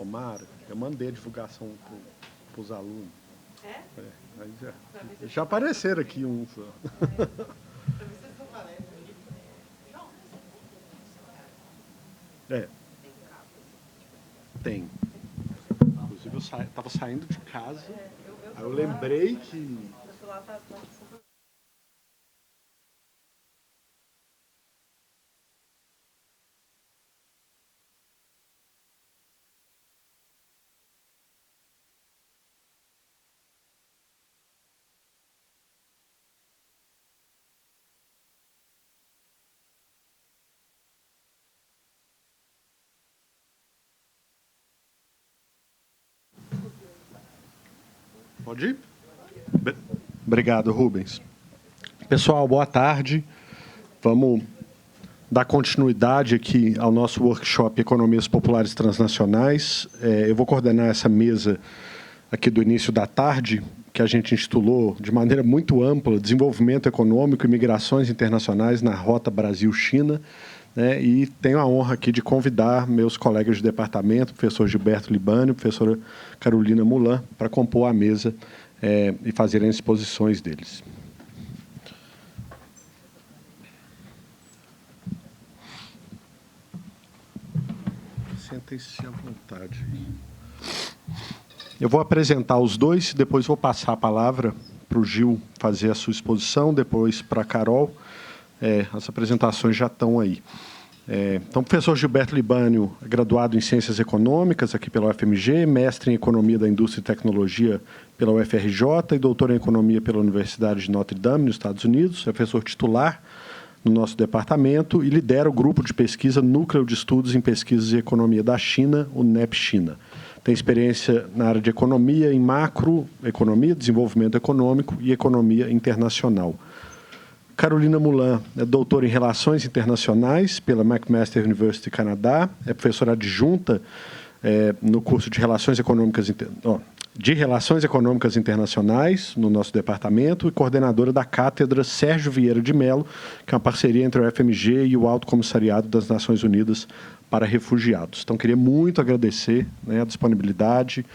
Mara, eu mandei a divulgação para os alunos. Aí já apareceram aqui uns. Tem. Inclusive, eu estava saindo de casa, aí eu lembrei que... Pode ir? Obrigado, Rubens. Pessoal, boa tarde. Vamos dar continuidade aqui ao nosso workshop Economias Populares Transnacionais. Eu vou coordenar essa mesa aqui do início da tarde, que a gente intitulou de maneira muito ampla Desenvolvimento Econômico e Migrações Internacionais na Rota Brasil-China. E tenho a honra aqui de convidar meus colegas de departamento, o professor Gilberto Libânio, a professora Carolina Mulan, para compor a mesa e fazerem as exposições deles. Sentem-se à vontade. Eu vou apresentar os dois, depois vou passar a palavra para o Gil fazer a sua exposição, depois para a Carol. As apresentações já estão aí. Então, o professor Gilberto Libânio é graduado em Ciências Econômicas aqui pela UFMG, mestre em Economia da Indústria e Tecnologia pela UFRJ e doutor em Economia pela Universidade de Notre Dame, nos Estados Unidos, é professor titular no nosso departamento e lidera o grupo de pesquisa Núcleo de Estudos em Pesquisas e Economia da China, o NEP China. Tem experiência na área de economia, em macroeconomia, desenvolvimento econômico e economia internacional. Carolina Mulan é doutora em Relações Internacionais pela McMaster University, Canadá, é professora adjunta no curso de Relações Econômicas Internacionais no nosso departamento e coordenadora da cátedra Sérgio Vieira de Mello, que é uma parceria entre a UFMG e o Alto Comissariado das Nações Unidas para Refugiados. Então, queria muito agradecer a disponibilidade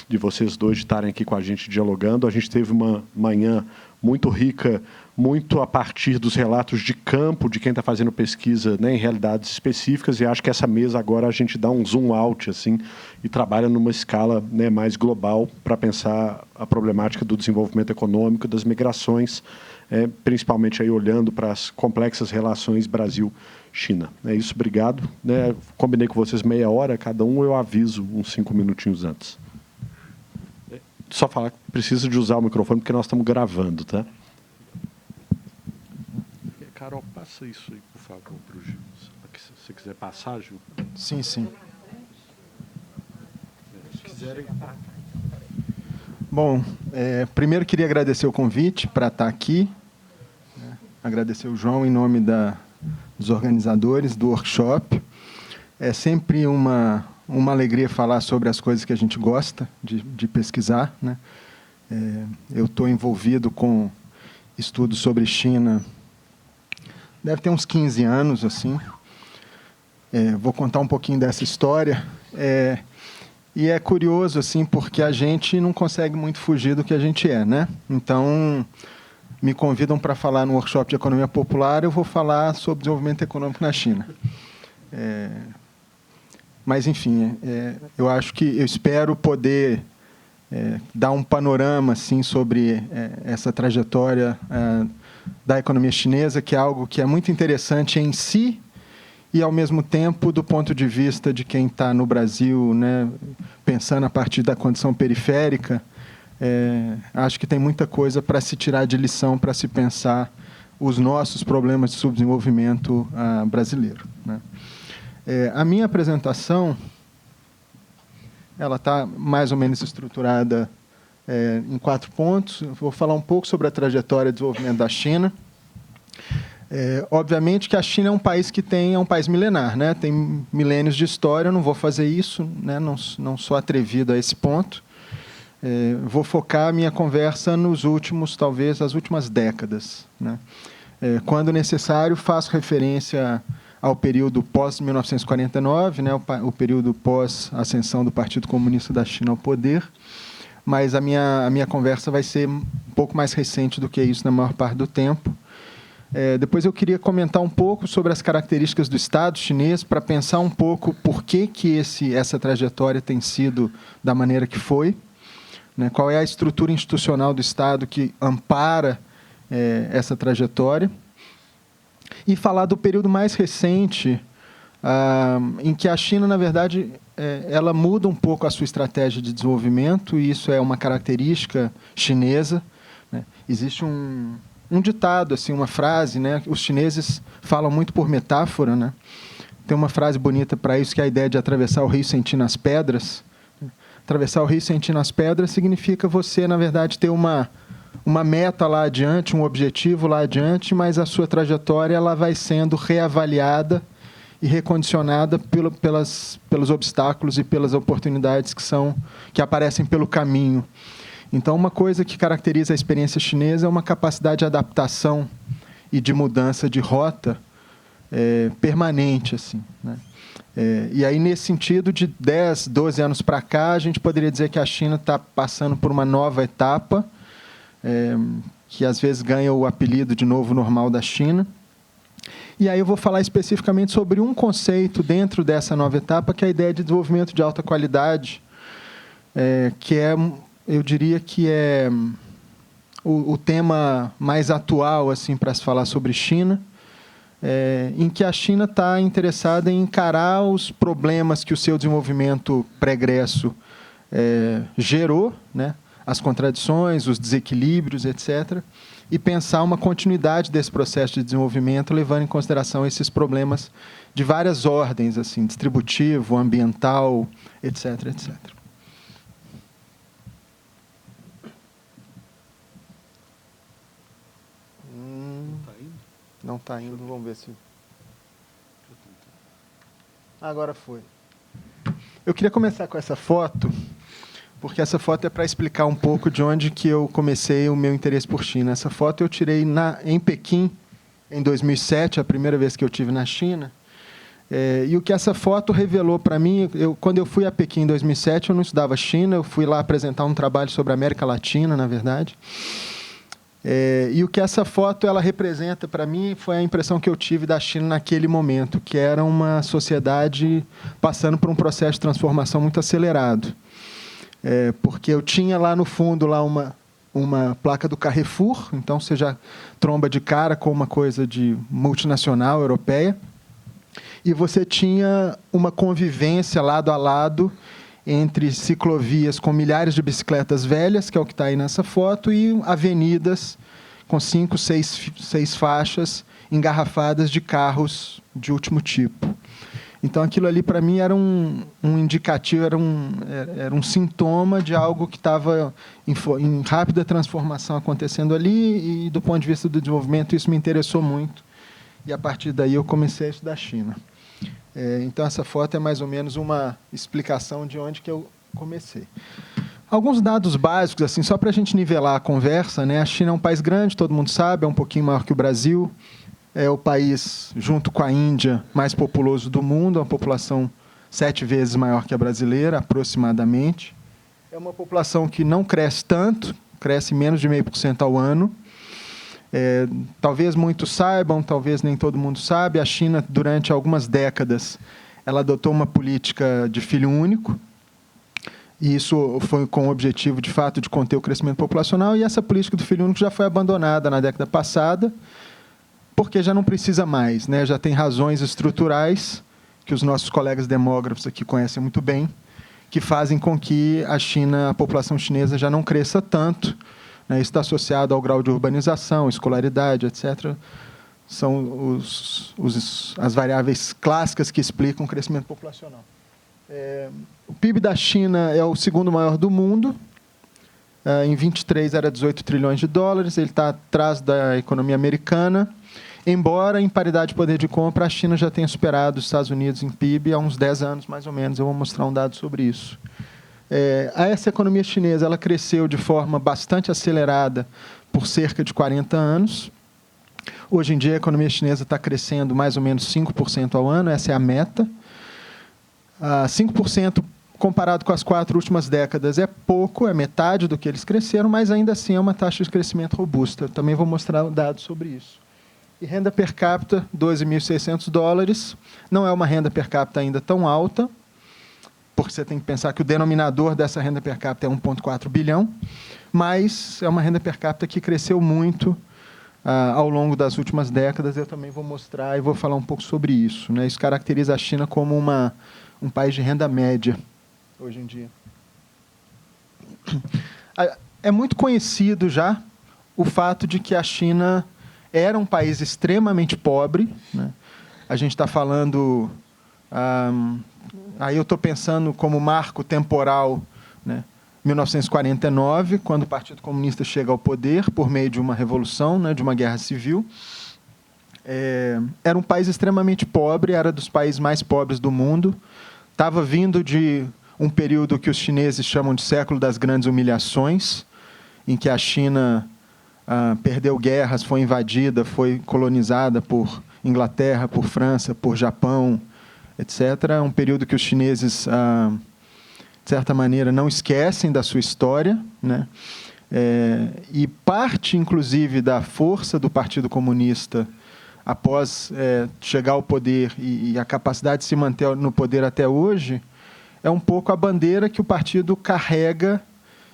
de vocês dois de estarem aqui com a gente dialogando. A gente teve uma manhã muito rica, muito a partir dos relatos de campo, de quem está fazendo pesquisa em realidades específicas, e acho que essa mesa agora a gente dá um zoom out assim, e trabalha numa escala mais global para pensar a problemática do desenvolvimento econômico, das migrações, principalmente aí olhando para as complexas relações Brasil-China. É isso, obrigado. Combinei com vocês meia hora, cada um eu aviso uns 5 minutinhos antes. Só falar que precisa de usar o microfone, porque nós estamos gravando, tá? Carol, passa isso aí, por favor, para o Gil. Se você quiser passar, Gil. Sim, sim. Se quiserem... Bom, primeiro queria agradecer o convite para estar aqui. Agradecer o João em nome dos organizadores do workshop. É sempre uma alegria falar sobre as coisas que a gente gosta de pesquisar. Eu estou envolvido com estudos sobre China, deve ter uns 15 anos, assim. Vou contar um pouquinho dessa história. E é curioso, assim, porque a gente não consegue muito fugir do que a gente é, né? Então, me convidam para falar no workshop de Economia Popular, eu vou falar sobre desenvolvimento econômico na China. Mas, enfim, eu espero poder dar um panorama assim, sobre essa trajetória da economia chinesa, que é algo que é muito interessante em si e, ao mesmo tempo, do ponto de vista de quem está no Brasil, pensando a partir da condição periférica, acho que tem muita coisa para se tirar de lição, para se pensar os nossos problemas de subdesenvolvimento brasileiro. A minha apresentação ela está mais ou menos estruturada em 4 pontos. Eu vou falar um pouco sobre a trajetória de desenvolvimento da China. Obviamente que a China é um país que é um país milenar, tem milênios de história, eu não vou fazer isso, não sou atrevido a esse ponto. Vou focar a minha conversa talvez, as últimas décadas. Quando necessário, faço referência ao período pós-1949, né, o período pós-ascensão do Partido Comunista da China ao poder, mas a minha conversa vai ser um pouco mais recente do que isso na maior parte do tempo. Depois eu queria comentar um pouco sobre as características do Estado chinês, para pensar um pouco por que essa trajetória tem sido da maneira que foi, né, qual é a estrutura institucional do Estado que ampara essa trajetória, e falar do período mais recente, em que a China, na verdade, ela muda um pouco a sua estratégia de desenvolvimento, e isso é uma característica chinesa, né? Existe um ditado, assim, uma frase, né? Os chineses falam muito por metáfora, né? Tem uma frase bonita para isso, que é a ideia de atravessar o rio sentindo as pedras. Atravessar o rio sentindo as pedras significa você, na verdade, ter uma meta lá adiante, um objetivo lá adiante, mas a sua trajetória ela vai sendo reavaliada e recondicionada pelos obstáculos e pelas oportunidades que aparecem pelo caminho. Então, uma coisa que caracteriza a experiência chinesa é uma capacidade de adaptação e de mudança de rota permanente, assim, né? E aí, nesse sentido, de 10, 12 anos para cá, a gente poderia dizer que a China está passando por uma nova etapa, que às vezes ganha o apelido de novo normal da China. E aí eu vou falar especificamente sobre um conceito dentro dessa nova etapa, que é a ideia de desenvolvimento de alta qualidade, que eu diria que é o tema mais atual assim, para se falar sobre China, em que a China está interessada em encarar os problemas que o seu desenvolvimento pregresso gerou, né? As contradições, os desequilíbrios, etc., e pensar uma continuidade desse processo de desenvolvimento, levando em consideração esses problemas de várias ordens, assim, distributivo, ambiental, etc., etc. Não está indo, vamos ver se... Agora foi. Eu queria começar com essa foto, porque essa foto é para explicar um pouco de onde que eu comecei o meu interesse por China. Essa foto eu tirei em Pequim, em 2007, a primeira vez que eu estive na China. E o que essa foto revelou para mim, quando eu fui a Pequim em 2007, eu não estudava China, eu fui lá apresentar um trabalho sobre a América Latina, na verdade. E o que essa foto ela representa para mim foi a impressão que eu tive da China naquele momento, que era uma sociedade passando por um processo de transformação muito acelerado. Porque eu tinha lá no fundo lá uma placa do Carrefour, então você já tromba de cara com uma coisa de multinacional europeia, e você tinha uma convivência lado a lado entre ciclovias com milhares de bicicletas velhas, que é o que está aí nessa foto, e avenidas com 5, 6 faixas engarrafadas de carros de último tipo. Então, aquilo ali, para mim, era um indicativo, era um sintoma de algo que estava em rápida transformação acontecendo ali, e, do ponto de vista do desenvolvimento, isso me interessou muito. E, a partir daí, eu comecei a estudar China. Então, essa foto é mais ou menos uma explicação de onde que eu comecei. Alguns dados básicos, assim, só para a gente nivelar a conversa, né? A China é um país grande, todo mundo sabe, é um pouquinho maior que o Brasil. É o país, junto com a Índia, mais populoso do mundo, é uma população 7 vezes maior que a brasileira, aproximadamente. É uma população que não cresce tanto, cresce menos de 0,5% ao ano. Talvez muitos saibam, talvez nem todo mundo sabe, a China, durante algumas décadas, ela adotou uma política de filho único, e isso foi com o objetivo, de fato, de conter o crescimento populacional, e essa política do filho único já foi abandonada na década passada, porque já não precisa mais, né? Já tem razões estruturais, que os nossos colegas demógrafos aqui conhecem muito bem, que fazem com que a população chinesa já não cresça tanto, né? Isso está associado ao grau de urbanização, escolaridade, etc. São as variáveis clássicas que explicam o crescimento populacional. O PIB da China é o segundo maior do mundo. Em 23 era 18 trilhões de dólares, ele está atrás da economia americana, embora, em paridade de poder de compra, a China já tenha superado os Estados Unidos em PIB há uns 10 anos, mais ou menos. Eu vou mostrar um dado sobre isso. Essa economia chinesa ela cresceu de forma bastante acelerada por cerca de 40 anos. Hoje em dia, a economia chinesa está crescendo mais ou menos 5% ao ano, essa é a meta. 5% comparado com as 4 últimas décadas é pouco, é metade do que eles cresceram, mas ainda assim é uma taxa de crescimento robusta. Eu também vou mostrar dados sobre isso. E renda per capita, $12.600. Não é uma renda per capita ainda tão alta, porque você tem que pensar que o denominador dessa renda per capita é 1,4 bilhão, mas é uma renda per capita que cresceu muito ao longo das últimas décadas. Eu também vou mostrar e vou falar um pouco sobre isso, né? Isso caracteriza a China como um país de renda média, hoje em dia. É muito conhecido já o fato de que a China era um país extremamente pobre, né? A gente está falando... aí eu estou pensando como marco temporal, né? 1949, quando o Partido Comunista chega ao poder por meio de uma revolução, né? De uma guerra civil. Era um país extremamente pobre, era dos países mais pobres do mundo. Estava vindo de um período que os chineses chamam de século das grandes humilhações, em que a China perdeu guerras, foi invadida, foi colonizada por Inglaterra, por França, por Japão, etc. É um período que os chineses, de certa maneira, não esquecem da sua história, né? E parte, inclusive, da força do Partido Comunista após chegar ao poder e a capacidade de se manter no poder até hoje, é um pouco a bandeira que o partido carrega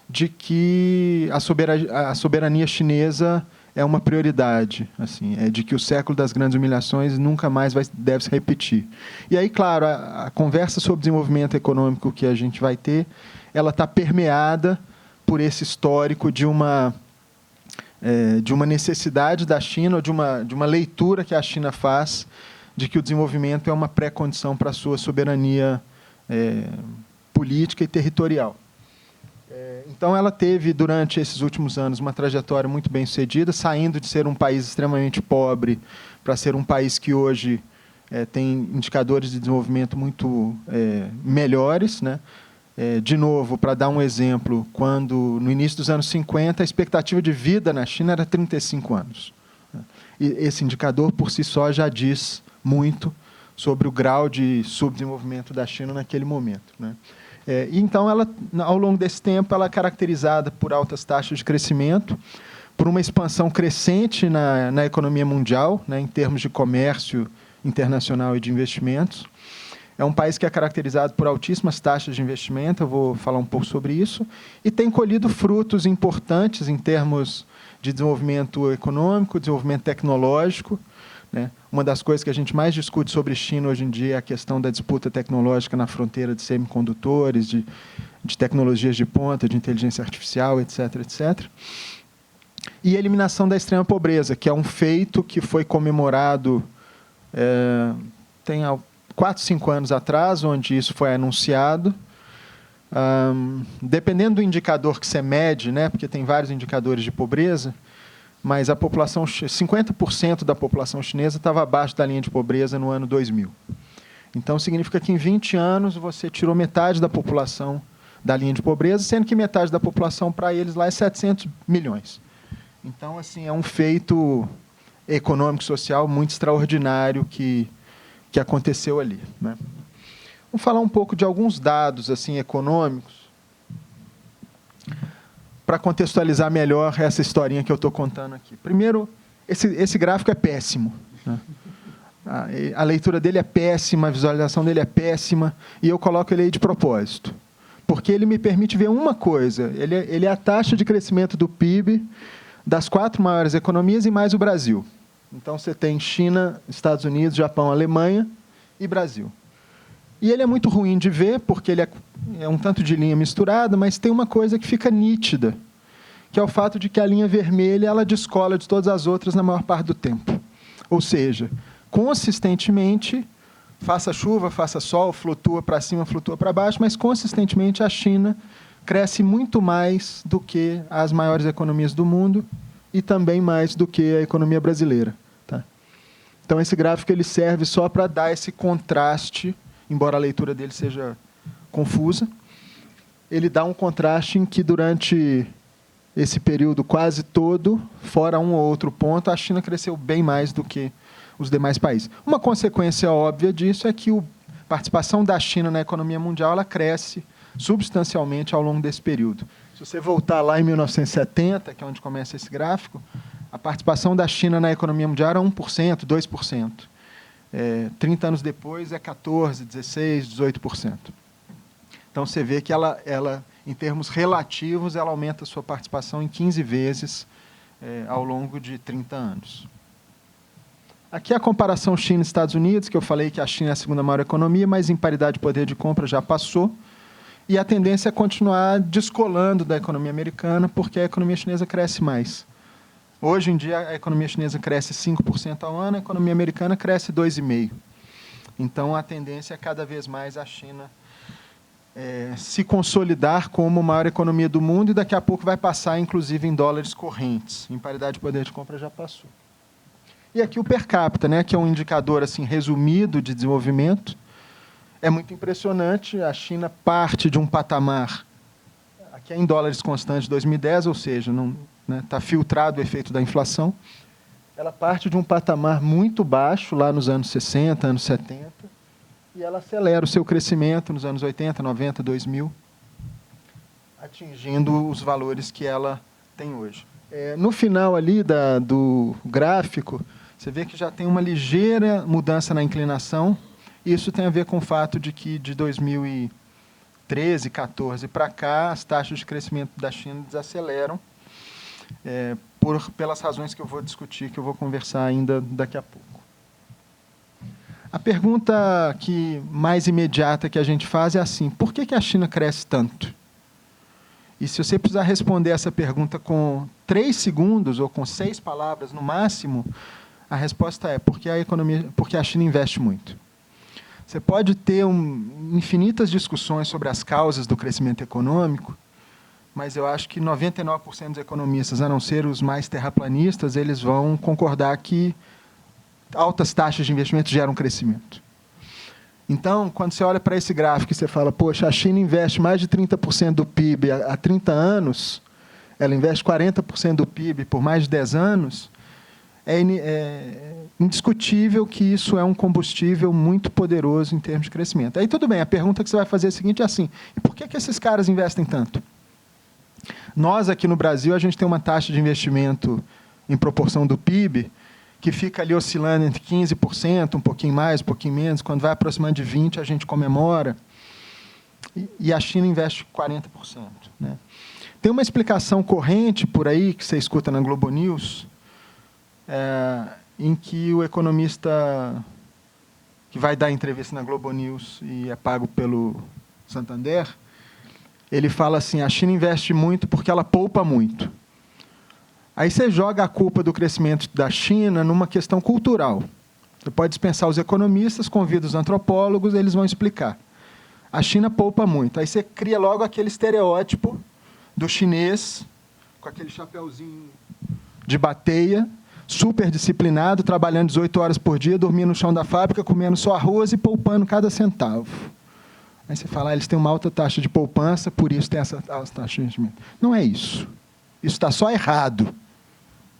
de que a soberania chinesa é uma prioridade, assim, de que o século das grandes humilhações nunca mais deve se repetir. E aí, claro, a conversa sobre desenvolvimento econômico que a gente vai ter, ela está permeada por esse histórico de uma necessidade da China, ou de uma leitura que a China faz de que o desenvolvimento é uma pré-condição para a sua soberania política e territorial. Então, ela teve, durante esses últimos anos, uma trajetória muito bem-sucedida, saindo de ser um país extremamente pobre para ser um país que hoje tem indicadores de desenvolvimento muito melhores, né? De novo, para dar um exemplo, quando, no início dos anos 50, a expectativa de vida na China era 35 anos. E esse indicador, por si só, já diz muito sobre o grau de subdesenvolvimento da China naquele momento, né? Então, ela, ao longo desse tempo, ela é caracterizada por altas taxas de crescimento, por uma expansão crescente na economia mundial, né, em termos de comércio internacional e de investimentos. É um país que é caracterizado por altíssimas taxas de investimento, eu vou falar um pouco sobre isso, e tem colhido frutos importantes em termos de desenvolvimento econômico, desenvolvimento tecnológico, né? Uma das coisas que a gente mais discute sobre China hoje em dia é a questão da disputa tecnológica na fronteira de semicondutores, de tecnologias de ponta, de inteligência artificial, etc., etc. E a eliminação da extrema pobreza, que é um feito que foi comemorado tem 4, 5 anos atrás, onde isso foi anunciado. Dependendo do indicador que você mede, né, porque tem vários indicadores de pobreza, mas a população, 50% da população chinesa estava abaixo da linha de pobreza no ano 2000. Então, significa que em 20 anos você tirou metade da população da linha de pobreza, sendo que metade da população para eles lá é 700 milhões. Então, assim, é um feito econômico e social muito extraordinário que aconteceu ali, né? Vamos falar um pouco de alguns dados assim, econômicos, para contextualizar melhor essa historinha que eu estou contando aqui. Primeiro, esse gráfico é péssimo, né? A leitura dele é péssima, a visualização dele é péssima, e eu coloco ele aí de propósito, porque ele me permite ver uma coisa: ele é a taxa de crescimento do PIB das 4 maiores economias e mais o Brasil. Então, você tem China, Estados Unidos, Japão, Alemanha e Brasil. E ele é muito ruim de ver, porque ele é um tanto de linha misturada, mas tem uma coisa que fica nítida, que é o fato de que a linha vermelha ela descola de todas as outras na maior parte do tempo. Ou seja, consistentemente, faça chuva, faça sol, flutua para cima, flutua para baixo, mas consistentemente a China cresce muito mais do que as maiores economias do mundo e também mais do que a economia brasileira, tá? Então, esse gráfico ele serve só para dar esse contraste, embora a leitura dele seja confusa. Ele dá um contraste em que, durante esse período quase todo, fora um ou outro ponto, a China cresceu bem mais do que os demais países. Uma consequência óbvia disso é que a participação da China na economia mundial ela cresce substancialmente ao longo desse período. Se você voltar lá em 1970, que é onde começa esse gráfico, a participação da China na economia mundial era 1%, 2%. 30 anos depois é 14%, 16%, 18%. Então, você vê que ela, em termos relativos, ela aumenta a sua participação em 15 vezes ao longo de 30 anos. Aqui a comparação China e Estados Unidos, que eu falei que a China é a segunda maior economia, mas em paridade de poder de compra já passou. E a tendência é continuar descolando da economia americana, porque a economia chinesa cresce mais. Hoje em dia, a economia chinesa cresce 5% ao ano, a economia americana cresce 2,5%. Então, a tendência é cada vez mais a China se consolidar como a maior economia do mundo e daqui a pouco vai passar, inclusive, em dólares correntes. Em paridade de poder de compra já passou. E aqui o per capita, né, que é um indicador assim, resumido de desenvolvimento. É muito impressionante, a China parte de um patamar, aqui é em dólares constantes de 2010, ou seja, está filtrado o efeito da inflação. Ela parte de um patamar muito baixo, lá nos anos 60, anos 70, e ela acelera o seu crescimento nos anos 80, 90, 2000, atingindo os valores que ela tem hoje. No final ali do gráfico, você vê que já tem uma ligeira mudança na inclinação. Isso tem a ver com o fato de que de 2013, 14 para cá, as taxas de crescimento da China desaceleram, pelas razões que eu vou discutir, que eu vou conversar ainda daqui a pouco. A pergunta mais imediata que a gente faz é assim: por que a China cresce tanto? E se você precisar responder essa pergunta com 3 segundos ou com 6 palavras no máximo, a resposta é porque a China investe muito. Você pode ter infinitas discussões sobre as causas do crescimento econômico, mas eu acho que 99% dos economistas, a não ser os mais terraplanistas, eles vão concordar que altas taxas de investimento geram crescimento. Então, quando você olha para esse gráfico e você fala, poxa, a China investe mais de 30% do PIB há 30 anos, ela investe 40% do PIB por mais de 10 anos, é indiscutível que isso é um combustível muito poderoso em termos de crescimento. Aí tudo bem, a pergunta que você vai fazer é a seguinte, é assim, e por que esses caras investem tanto? Nós, aqui no Brasil, a gente tem uma taxa de investimento em proporção do PIB que fica ali oscilando entre 15%, um pouquinho mais, um pouquinho menos. Quando vai aproximando de 20%, a gente comemora. E a China investe 40%. Né? Tem uma explicação corrente por aí, que você escuta na Globo News, em que o economista que vai dar entrevista na Globo News e é pago pelo Santander, ele fala assim, a China investe muito porque ela poupa muito. Aí você joga a culpa do crescimento da China numa questão cultural. Você pode dispensar os economistas, convida os antropólogos, eles vão explicar. A China poupa muito. Aí você cria logo aquele estereótipo do chinês, com aquele chapéuzinho de bateia, super disciplinado, trabalhando 18 horas por dia, dormindo no chão da fábrica, comendo só arroz e poupando cada centavo. Aí você fala, eles têm uma alta taxa de poupança, por isso tem essa alta taxa de investimento. Não é isso. Isso está só errado.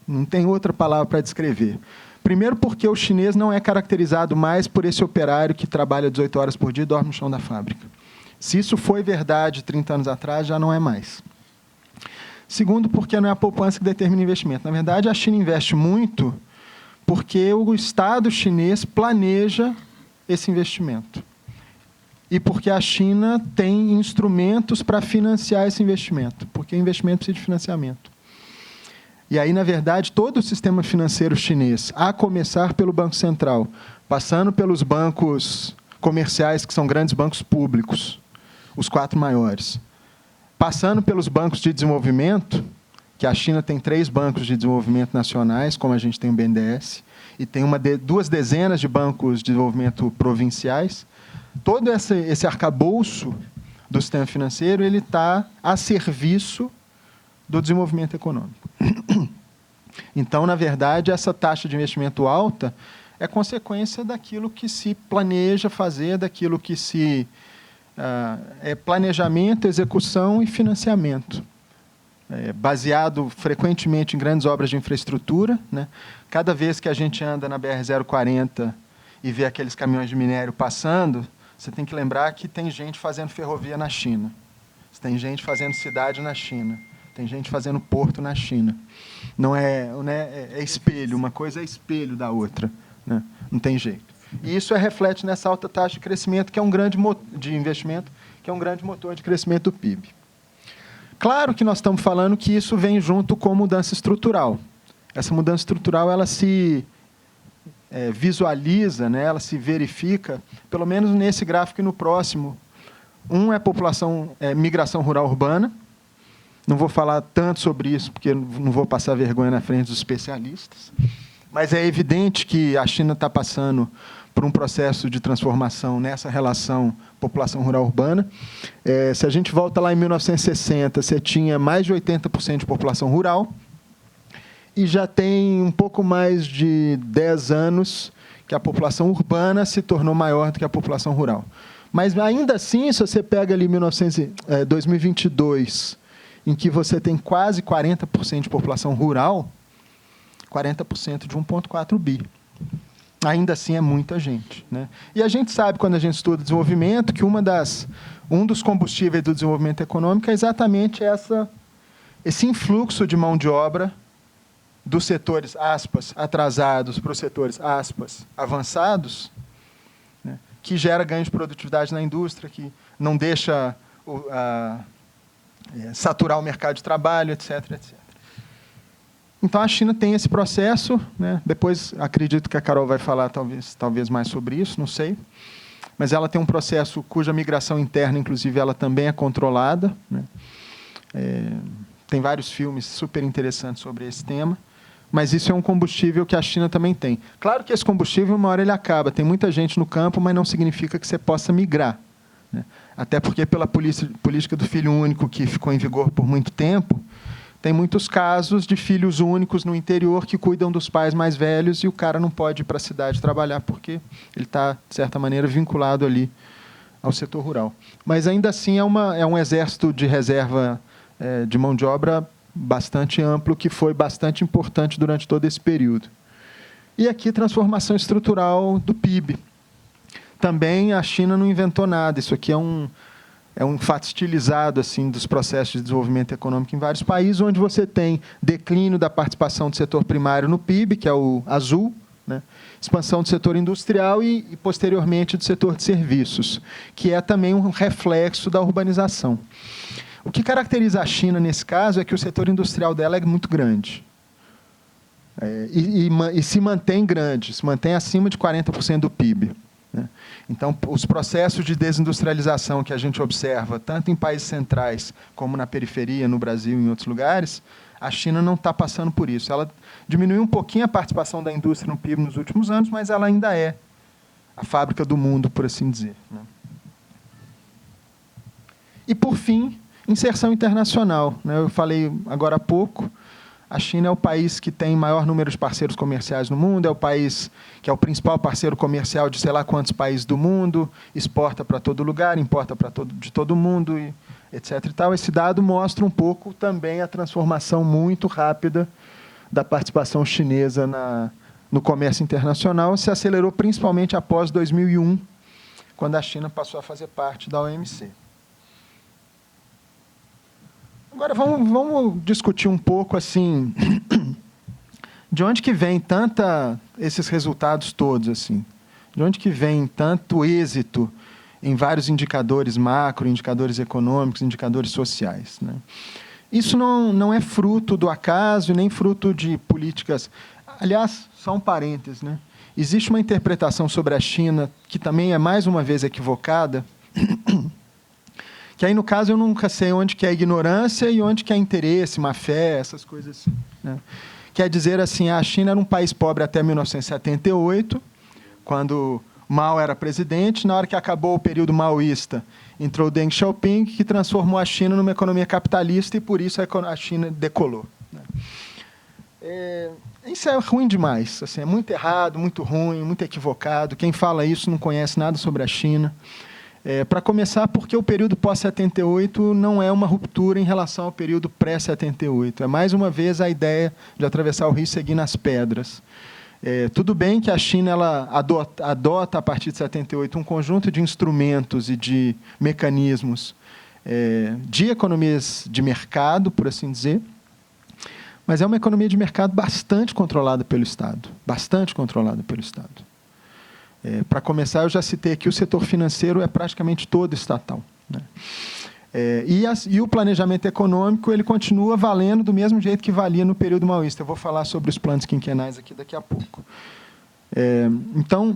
Não tem outra palavra para descrever. Primeiro porque o chinês não é caracterizado mais por esse operário que trabalha 18 horas por dia e dorme no chão da fábrica. Se isso foi verdade 30 anos atrás, já não é mais. Segundo, porque não é a poupança que determina o investimento. Na verdade, a China investe muito porque o Estado chinês planeja esse investimento. E porque a China tem instrumentos para financiar esse investimento, porque o investimento precisa de financiamento. E aí, na verdade, todo o sistema financeiro chinês, a começar pelo Banco Central, passando pelos bancos comerciais, que são grandes bancos públicos, os 4 maiores, passando pelos bancos de desenvolvimento, que a China tem 3 bancos de desenvolvimento nacionais, como a gente tem o BNDES, e tem 2 dezenas de bancos de desenvolvimento provinciais. Todo esse arcabouço do sistema financeiro ele está a serviço do desenvolvimento econômico. Então, na verdade, essa taxa de investimento alta é consequência daquilo que se planeja fazer, daquilo que é planejamento, execução e financiamento. baseado frequentemente em grandes obras de infraestrutura, né? Cada vez que a gente anda na BR-040 e vê aqueles caminhões de minério passando, você tem que lembrar que tem gente fazendo ferrovia na China, tem gente fazendo cidade na China, tem gente fazendo porto na China. Não é, né, é espelho, uma coisa é espelho da outra, né? Não tem jeito. E isso reflete nessa alta taxa de crescimento, que é um grande de investimento, que é um grande motor de crescimento do PIB. Claro que nós estamos falando que isso vem junto com mudança estrutural. Essa mudança estrutural ela se visualiza, né, ela se verifica, pelo menos nesse gráfico e no próximo. Um é população, migração rural urbana. Não vou falar tanto sobre isso, porque não vou passar vergonha na frente dos especialistas. Mas é evidente que a China está passando por um processo de transformação nessa relação população rural-urbana. Se a gente volta lá em 1960, você tinha mais de 80% de população rural, e já tem um pouco mais de 10 anos que a população urbana se tornou maior do que a população rural. Mas, ainda assim, se você pega ali 2022, em que você tem quase 40% de população rural, 40% de 1,4 bi. Ainda assim é muita gente, né? E a gente sabe, quando a gente estuda desenvolvimento, que um dos combustíveis do desenvolvimento econômico é exatamente esse influxo de mão de obra dos setores, aspas, atrasados para os setores, aspas, avançados, né, que gera ganho de produtividade na indústria, que não deixa saturar o mercado de trabalho, etc., etc. Então, a China tem esse processo, né? Depois, acredito que a Carol vai falar talvez mais sobre isso, não sei. Mas ela tem um processo cuja migração interna, inclusive, ela também é controlada, né? Tem vários filmes super interessantes sobre esse tema, mas isso é um combustível que a China também tem. Claro que esse combustível, uma hora ele acaba. Tem muita gente no campo, mas não significa que você possa migrar, né? Até porque, pela política do filho único, que ficou em vigor por muito tempo, tem muitos casos de filhos únicos no interior que cuidam dos pais mais velhos e o cara não pode ir para a cidade trabalhar porque ele está, de certa maneira, vinculado ali ao setor rural. Mas, ainda assim, é um exército de reserva de mão de obra bastante amplo, que foi bastante importante durante todo esse período. E aqui, transformação estrutural do PIB. Também a China não inventou nada. Isso aqui é um fato estilizado assim, dos processos de desenvolvimento econômico em vários países, onde você tem declínio da participação do setor primário no PIB, que é o azul, né? Expansão do setor industrial e, posteriormente, do setor de serviços, que é também um reflexo da urbanização. O que caracteriza a China, nesse caso, é que o setor industrial dela é muito grande. E se mantém grande, se mantém acima de 40% do PIB. Então, os processos de desindustrialização que a gente observa, tanto em países centrais como na periferia, no Brasil e em outros lugares, a China não está passando por isso. Ela diminuiu um pouquinho a participação da indústria no PIB nos últimos anos, mas ela ainda é a fábrica do mundo, por assim dizer, né? E, por fim, inserção internacional, né? Eu falei agora há pouco, a China é o país que tem maior número de parceiros comerciais no mundo, é o país que é o principal parceiro comercial de sei lá quantos países do mundo, exporta para todo lugar, importa de todo mundo, etc. E tal. Esse dado mostra um pouco também a transformação muito rápida da participação chinesa no comércio internacional. Se acelerou principalmente após 2001, quando a China passou a fazer parte da OMC. Agora, vamos discutir um pouco assim, de onde que vem esses resultados todos, assim? De onde que vem tanto êxito em vários indicadores macro, indicadores econômicos, indicadores sociais, né? Isso não é fruto do acaso e nem fruto de políticas. Aliás, só um parênteses, né? Existe uma interpretação sobre a China que também é, mais uma vez, equivocada, que aí, no caso, eu nunca sei onde que é ignorância e onde que é interesse, má-fé, essas coisas assim, né? Quer dizer assim, a China era um país pobre até 1978, quando Mao era presidente. Na hora que acabou o período maoísta, entrou Deng Xiaoping, que transformou a China numa economia capitalista e, por isso, a China decolou, né? Isso é ruim demais, assim, é muito errado, muito ruim, muito equivocado. Quem fala isso não conhece nada sobre a China. Para começar, porque o período pós-78 não é uma ruptura em relação ao período pré-78. É, mais uma vez, a ideia de atravessar o rio seguindo as pedras. Tudo bem que a China ela adota, a partir de 78, um conjunto de instrumentos e de mecanismos de economias de mercado, por assim dizer, mas é uma economia de mercado bastante controlada pelo Estado. Bastante controlada pelo Estado. Para começar, eu já citei que o setor financeiro é praticamente todo estatal, né? E o planejamento econômico ele continua valendo do mesmo jeito que valia no período maoísta. Eu vou falar sobre os planos quinquenais aqui daqui a pouco. Então,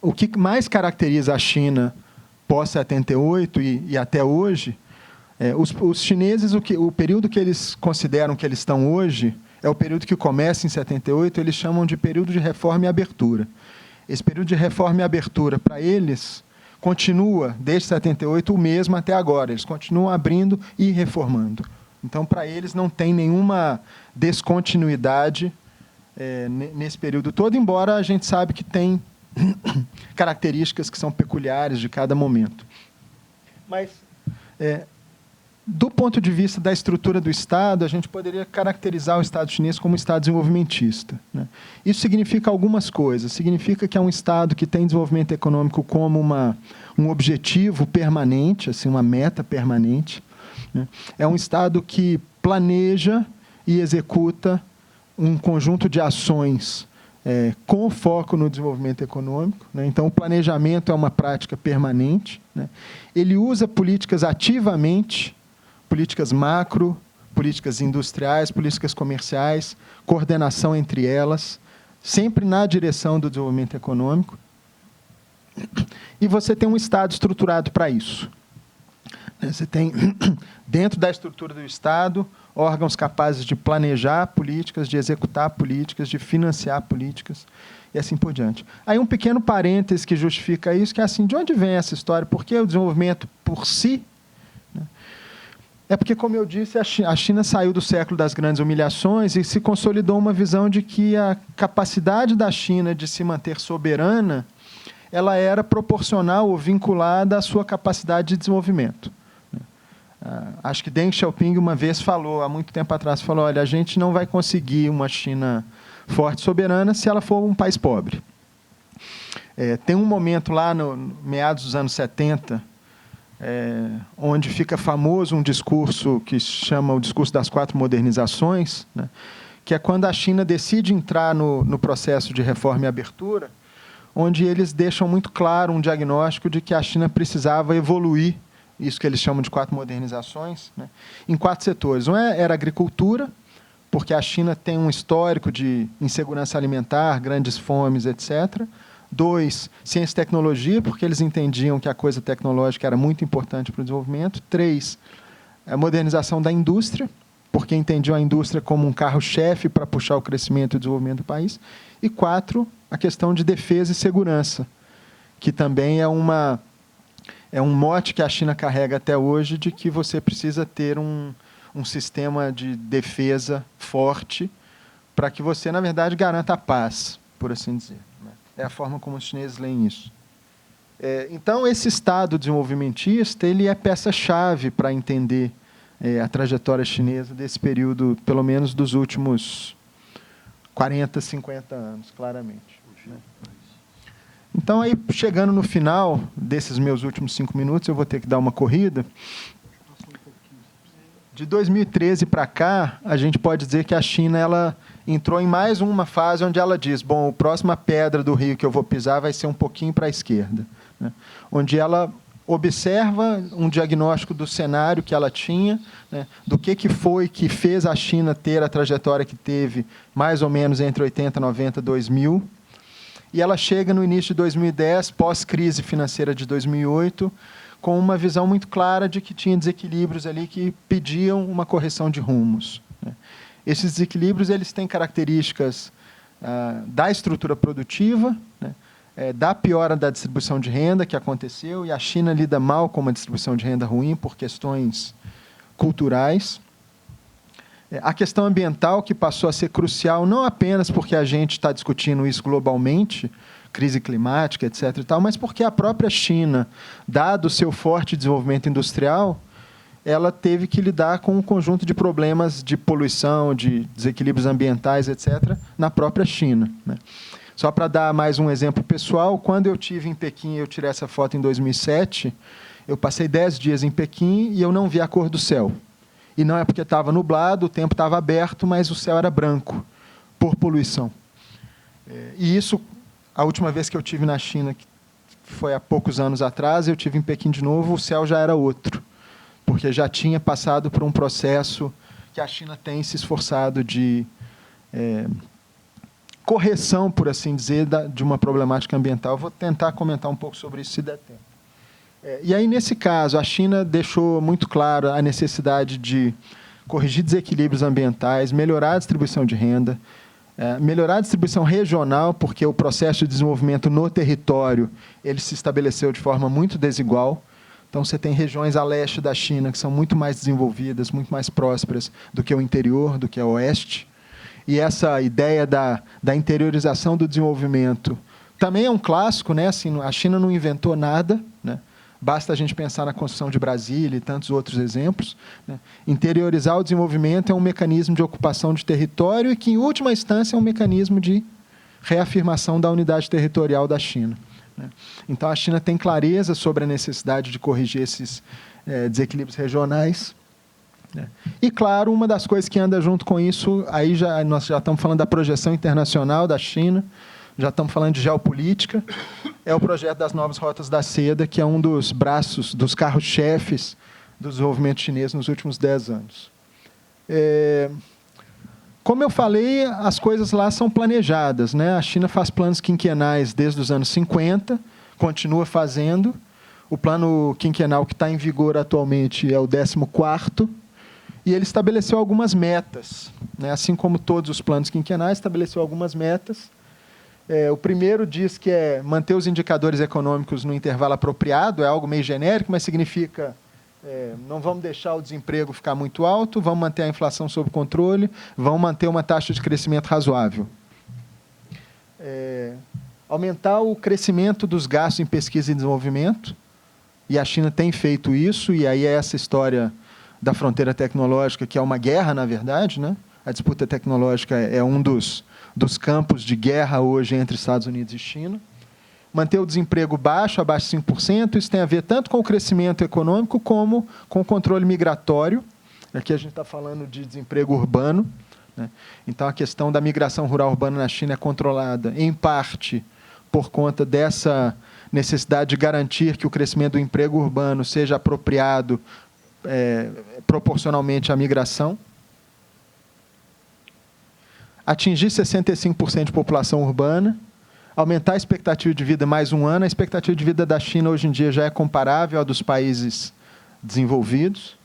o que mais caracteriza a China pós-78 e até hoje, os chineses, o período que eles consideram que eles estão hoje, é o período que começa em 78, eles chamam de período de reforma e abertura. Esse período de reforma e abertura, para eles, continua, desde 78, o mesmo até agora. Eles continuam abrindo e reformando. Então, para eles, não tem nenhuma descontinuidade nesse período todo, embora a gente sabe que tem características que são peculiares de cada momento. Mas, do ponto de vista da estrutura do Estado, a gente poderia caracterizar o Estado chinês como um Estado desenvolvimentista, né? Isso significa algumas coisas. Significa que é um Estado que tem desenvolvimento econômico como um objetivo permanente, assim, uma meta permanente, né? É um Estado que planeja e executa um conjunto de ações com foco no desenvolvimento econômico, né? Então, o planejamento é uma prática permanente, né? Ele usa políticas ativamente, políticas macro, políticas industriais, políticas comerciais, coordenação entre elas, sempre na direção do desenvolvimento econômico. E você tem um Estado estruturado para isso. Você tem, dentro da estrutura do Estado, órgãos capazes de planejar políticas, de executar políticas, de financiar políticas, e assim por diante. Aí um pequeno parêntese que justifica isso, que é assim, de onde vem essa história? Por que o desenvolvimento por si? É porque, como eu disse, a China saiu do século das grandes humilhações e se consolidou uma visão de que a capacidade da China de se manter soberana ela era proporcional ou vinculada à sua capacidade de desenvolvimento. Acho que Deng Xiaoping uma vez falou, há muito tempo atrás, falou, olha, a gente não vai conseguir uma China forte e soberana se ela for um país pobre. Tem um momento lá, no meados dos anos 70, onde fica famoso um discurso que se chama o discurso das 4 modernizações, né, que é quando a China decide entrar no processo de reforma e abertura, onde eles deixam muito claro um diagnóstico de que a China precisava evoluir, isso que eles chamam de 4 modernizações, né, em 4 setores. Um era a agricultura, porque a China tem um histórico de insegurança alimentar, grandes fomes, etc. 2, ciência e tecnologia, porque eles entendiam que a coisa tecnológica era muito importante para o desenvolvimento. 3, a modernização da indústria, porque entendiam a indústria como um carro-chefe para puxar o crescimento e o desenvolvimento do país. E 4, a questão de defesa e segurança, que também é um mote que a China carrega até hoje, de que você precisa ter um sistema de defesa forte para que você, na verdade, garanta a paz, por assim dizer. É a forma como os chineses leem isso. Então, esse Estado desenvolvimentista ele é peça-chave para entender a trajetória chinesa desse período, pelo menos dos últimos 40, 50 anos, claramente. Né? Então, aí, chegando no final desses meus últimos 5 minutos, eu vou ter que dar uma corrida. De 2013 para cá, a gente pode dizer que a China ela entrou em mais uma fase onde ela diz, bom, a próxima pedra do rio que eu vou pisar vai ser um pouquinho para a esquerda, né? Onde ela observa um diagnóstico do cenário que ela tinha, né, do que foi que fez a China ter a trajetória que teve mais ou menos entre 80, 90, 2000, e ela chega no início de 2010, pós-crise financeira de 2008, com uma visão muito clara de que tinha desequilíbrios ali que pediam uma correção de rumos, né? Esses desequilíbrios eles têm características da estrutura produtiva, né, da piora da distribuição de renda que aconteceu, e a China lida mal com uma distribuição de renda ruim por questões culturais. A questão ambiental, que passou a ser crucial, não apenas porque a gente está discutindo isso globalmente, crise climática, etc. e tal, mas porque a própria China, dado o seu forte desenvolvimento industrial, ela teve que lidar com um conjunto de problemas de poluição, de desequilíbrios ambientais, etc., na própria China, né? Só para dar mais um exemplo pessoal, quando eu estive em Pequim, eu tirei essa foto em 2007, eu passei 10 dias em Pequim e eu não vi a cor do céu. E não é porque estava nublado, o tempo estava aberto, mas o céu era branco, por poluição. E isso, a última vez que eu estive na China, que foi há poucos anos atrás, eu estive em Pequim de novo, o céu já era outro, porque já tinha passado por um processo que a China tem se esforçado de correção, por assim dizer, de uma problemática ambiental. Eu vou tentar comentar um pouco sobre isso, se der tempo. E aí, nesse caso, a China deixou muito claro a necessidade de corrigir desequilíbrios ambientais, melhorar a distribuição de renda, melhorar a distribuição regional, porque o processo de desenvolvimento no território ele se estabeleceu de forma muito desigual. Então, você tem regiões a leste da China que são muito mais desenvolvidas, muito mais prósperas do que o interior, do que o oeste. E essa ideia da interiorização do desenvolvimento também é um clássico, né? Assim, a China não inventou nada, né? Basta a gente pensar na construção de Brasília e tantos outros exemplos, né? Interiorizar o desenvolvimento é um mecanismo de ocupação de território e que, em última instância, é um mecanismo de reafirmação da unidade territorial da China, né? Então, a China tem clareza sobre a necessidade de corrigir esses desequilíbrios regionais, né? E, claro, uma das coisas que anda junto com isso, aí nós já estamos falando da projeção internacional da China, já estamos falando de geopolítica, é o projeto das novas rotas da seda, que é um dos braços, dos carros-chefes do desenvolvimento chinês nos últimos 10 anos. Como eu falei, as coisas lá são planejadas, né? A China faz planos quinquenais desde os anos 50, continua fazendo. O plano quinquenal que está em vigor atualmente é o 14º, e ele estabeleceu algumas metas, né? Assim como todos os planos quinquenais, estabeleceu algumas metas. O primeiro diz que é manter os indicadores econômicos no intervalo apropriado, é algo meio genérico, mas significa não vamos deixar o desemprego ficar muito alto, vamos manter a inflação sob controle, vamos manter uma taxa de crescimento razoável. Aumentar o crescimento dos gastos em pesquisa e desenvolvimento, e a China tem feito isso, e aí é essa história da fronteira tecnológica, que é uma guerra, na verdade, né? A disputa tecnológica é um dos campos de guerra hoje entre Estados Unidos e China. Manter o desemprego baixo, abaixo de 5%, isso tem a ver tanto com o crescimento econômico como com o controle migratório. Aqui a gente está falando de desemprego urbano, né? Então, a questão da migração rural urbana na China é controlada, em parte, por conta dessa necessidade de garantir que o crescimento do emprego urbano seja apropriado proporcionalmente à migração. Atingir 65% de população urbana, aumentar a expectativa de vida mais um ano. A expectativa de vida da China hoje em dia já é comparável à dos países desenvolvidos.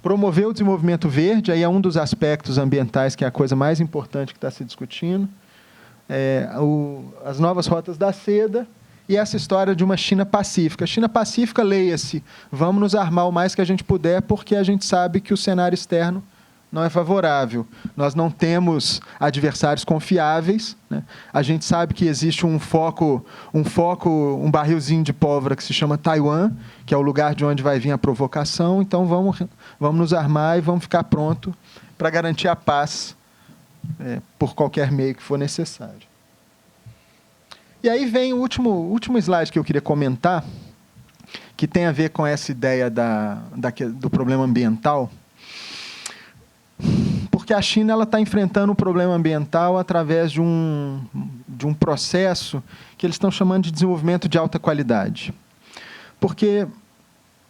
Promover o desenvolvimento verde, aí é um dos aspectos ambientais que é a coisa mais importante que está se discutindo. As novas rotas da seda e essa história de uma China pacífica. China pacífica, leia-se, vamos nos armar o mais que a gente puder, porque a gente sabe que o cenário externo não é favorável. Nós não temos adversários confiáveis, né? A gente sabe que existe um barrilzinho de pólvora que se chama Taiwan, que é o lugar de onde vai vir a provocação. Então, vamos nos armar e vamos ficar pronto para garantir a paz por qualquer meio que for necessário. E aí vem o último slide que eu queria comentar, que tem a ver com essa ideia do problema ambiental, porque a China está enfrentando um problema ambiental através de um processo que eles estão chamando de desenvolvimento de alta qualidade. Porque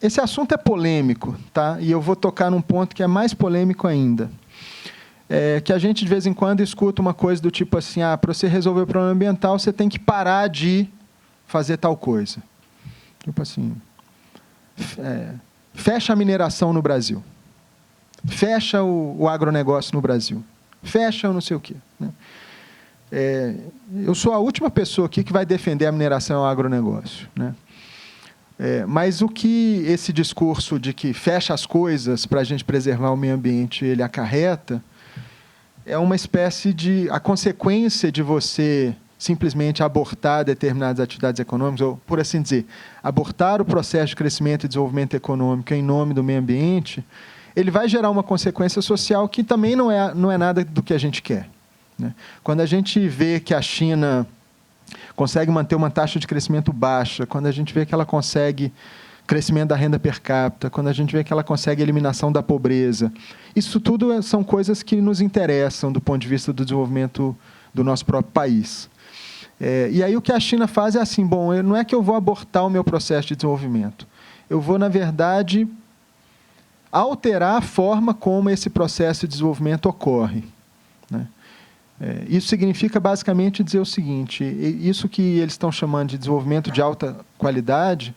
esse assunto é polêmico, tá? E eu vou tocar num ponto que é mais polêmico ainda. Que a gente, de vez em quando, escuta uma coisa do tipo assim, para você resolver o problema ambiental, você tem que parar de fazer tal coisa. Tipo assim, fecha a mineração no Brasil. Fecha o agronegócio no Brasil. Fecha o não sei o quê, né? Eu sou a última pessoa aqui que vai defender a mineração e o agronegócio, né? Mas o que esse discurso de que fecha as coisas para a gente preservar o meio ambiente ele acarreta é uma espécie de... A consequência de você simplesmente abortar determinadas atividades econômicas, ou, por assim dizer, abortar o processo de crescimento e desenvolvimento econômico em nome do meio ambiente, ele vai gerar uma consequência social que também não é nada do que a gente quer, né? Quando a gente vê que a China consegue manter uma taxa de crescimento baixa, quando a gente vê que ela consegue crescimento da renda per capita, quando a gente vê que ela consegue eliminação da pobreza, isso tudo são coisas que nos interessam do ponto de vista do desenvolvimento do nosso próprio país. E aí o que a China faz é assim, bom, não é que eu vou abortar o meu processo de desenvolvimento, eu vou, na verdade, alterar a forma como esse processo de desenvolvimento ocorre, né? Isso significa basicamente dizer o seguinte, isso que eles estão chamando de desenvolvimento de alta qualidade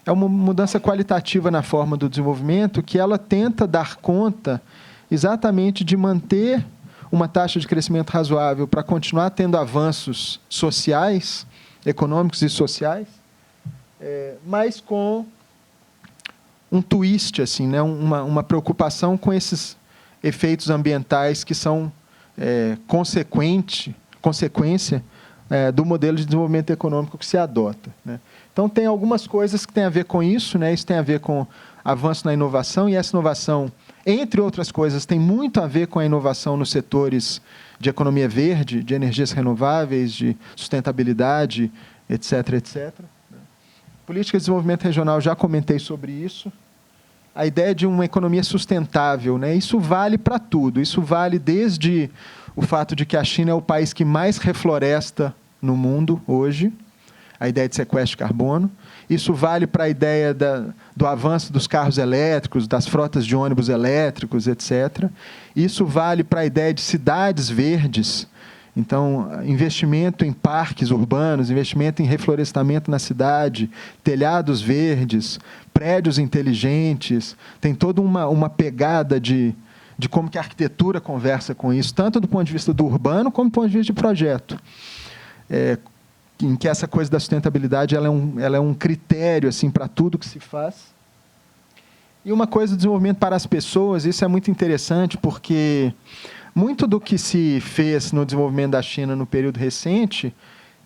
é uma mudança qualitativa na forma do desenvolvimento que ela tenta dar conta exatamente de manter uma taxa de crescimento razoável para continuar tendo avanços sociais, econômicos e sociais, mas com um twist, assim, né? uma preocupação com esses efeitos ambientais que são consequência do modelo de desenvolvimento econômico que se adota, né? Então, tem algumas coisas que têm a ver com isso, né? Isso tem a ver com avanço na inovação, e essa inovação, entre outras coisas, tem muito a ver com a inovação nos setores de economia verde, de energias renováveis, de sustentabilidade, etc., etc. Política de desenvolvimento regional, já comentei sobre isso. A ideia de uma economia sustentável, né? Isso vale para tudo. Isso vale desde o fato de que a China é o país que mais refloresta no mundo hoje, a ideia de sequestro de carbono. Isso vale para a ideia do avanço dos carros elétricos, das frotas de ônibus elétricos, etc. Isso vale para a ideia de cidades verdes. Então, investimento em parques urbanos, investimento em reflorestamento na cidade, telhados verdes, prédios inteligentes. Tem toda uma pegada de como que a arquitetura conversa com isso, tanto do ponto de vista do urbano, como do ponto de vista de projeto. Em que essa coisa da sustentabilidade ela é um critério assim, para tudo que se faz. E uma coisa do desenvolvimento para as pessoas, isso é muito interessante, porque muito do que se fez no desenvolvimento da China no período recente,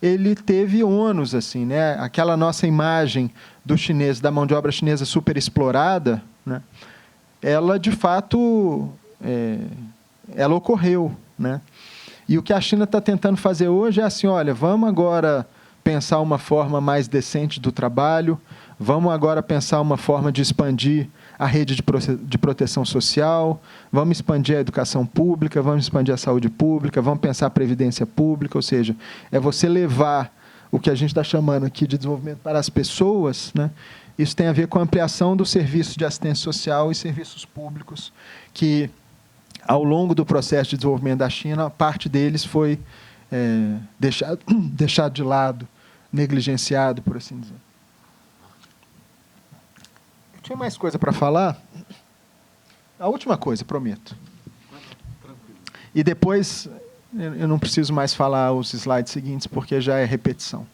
ele teve ônus, assim, né? Aquela nossa imagem do chinês, da mão de obra chinesa super explorada, né? Ela, de fato, ela ocorreu, né? E o que a China está tentando fazer hoje é assim, olha, vamos agora pensar uma forma mais decente do trabalho, vamos agora pensar uma forma de expandir a rede de proteção social, vamos expandir a educação pública, vamos expandir a saúde pública, vamos pensar a previdência pública, ou seja, é você levar o que a gente está chamando aqui de desenvolvimento para as pessoas, né? Isso tem a ver com a ampliação dos serviços de assistência social e serviços públicos que, ao longo do processo de desenvolvimento da China, parte deles foi deixado de lado, negligenciado, por assim dizer. Eu tinha mais coisa para falar. A última coisa, prometo. E depois, eu não preciso mais falar os slides seguintes, porque já é repetição.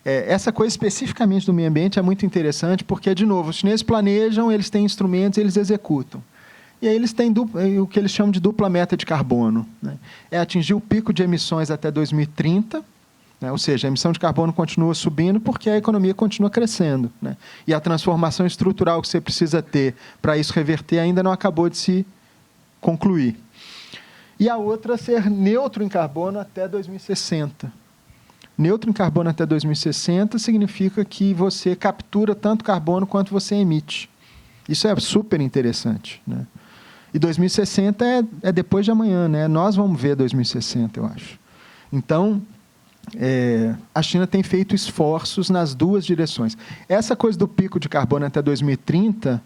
Essa coisa especificamente do meio ambiente é muito interessante, porque, de novo, os chineses planejam, eles têm instrumentos, eles executam. E aí eles têm o que eles chamam de dupla meta de carbono, né? É atingir o pico de emissões até 2030, né? Ou seja, a emissão de carbono continua subindo porque a economia continua crescendo, né? E a transformação estrutural que você precisa ter para isso reverter ainda não acabou de se concluir. E a outra, ser neutro em carbono até 2060. Neutro em carbono até 2060 significa que você captura tanto carbono quanto você emite. Isso é super interessante, né? E 2060 é depois de amanhã, né? Nós vamos ver 2060, eu acho. Então, a China tem feito esforços nas duas direções. Essa coisa do pico de carbono até 2030,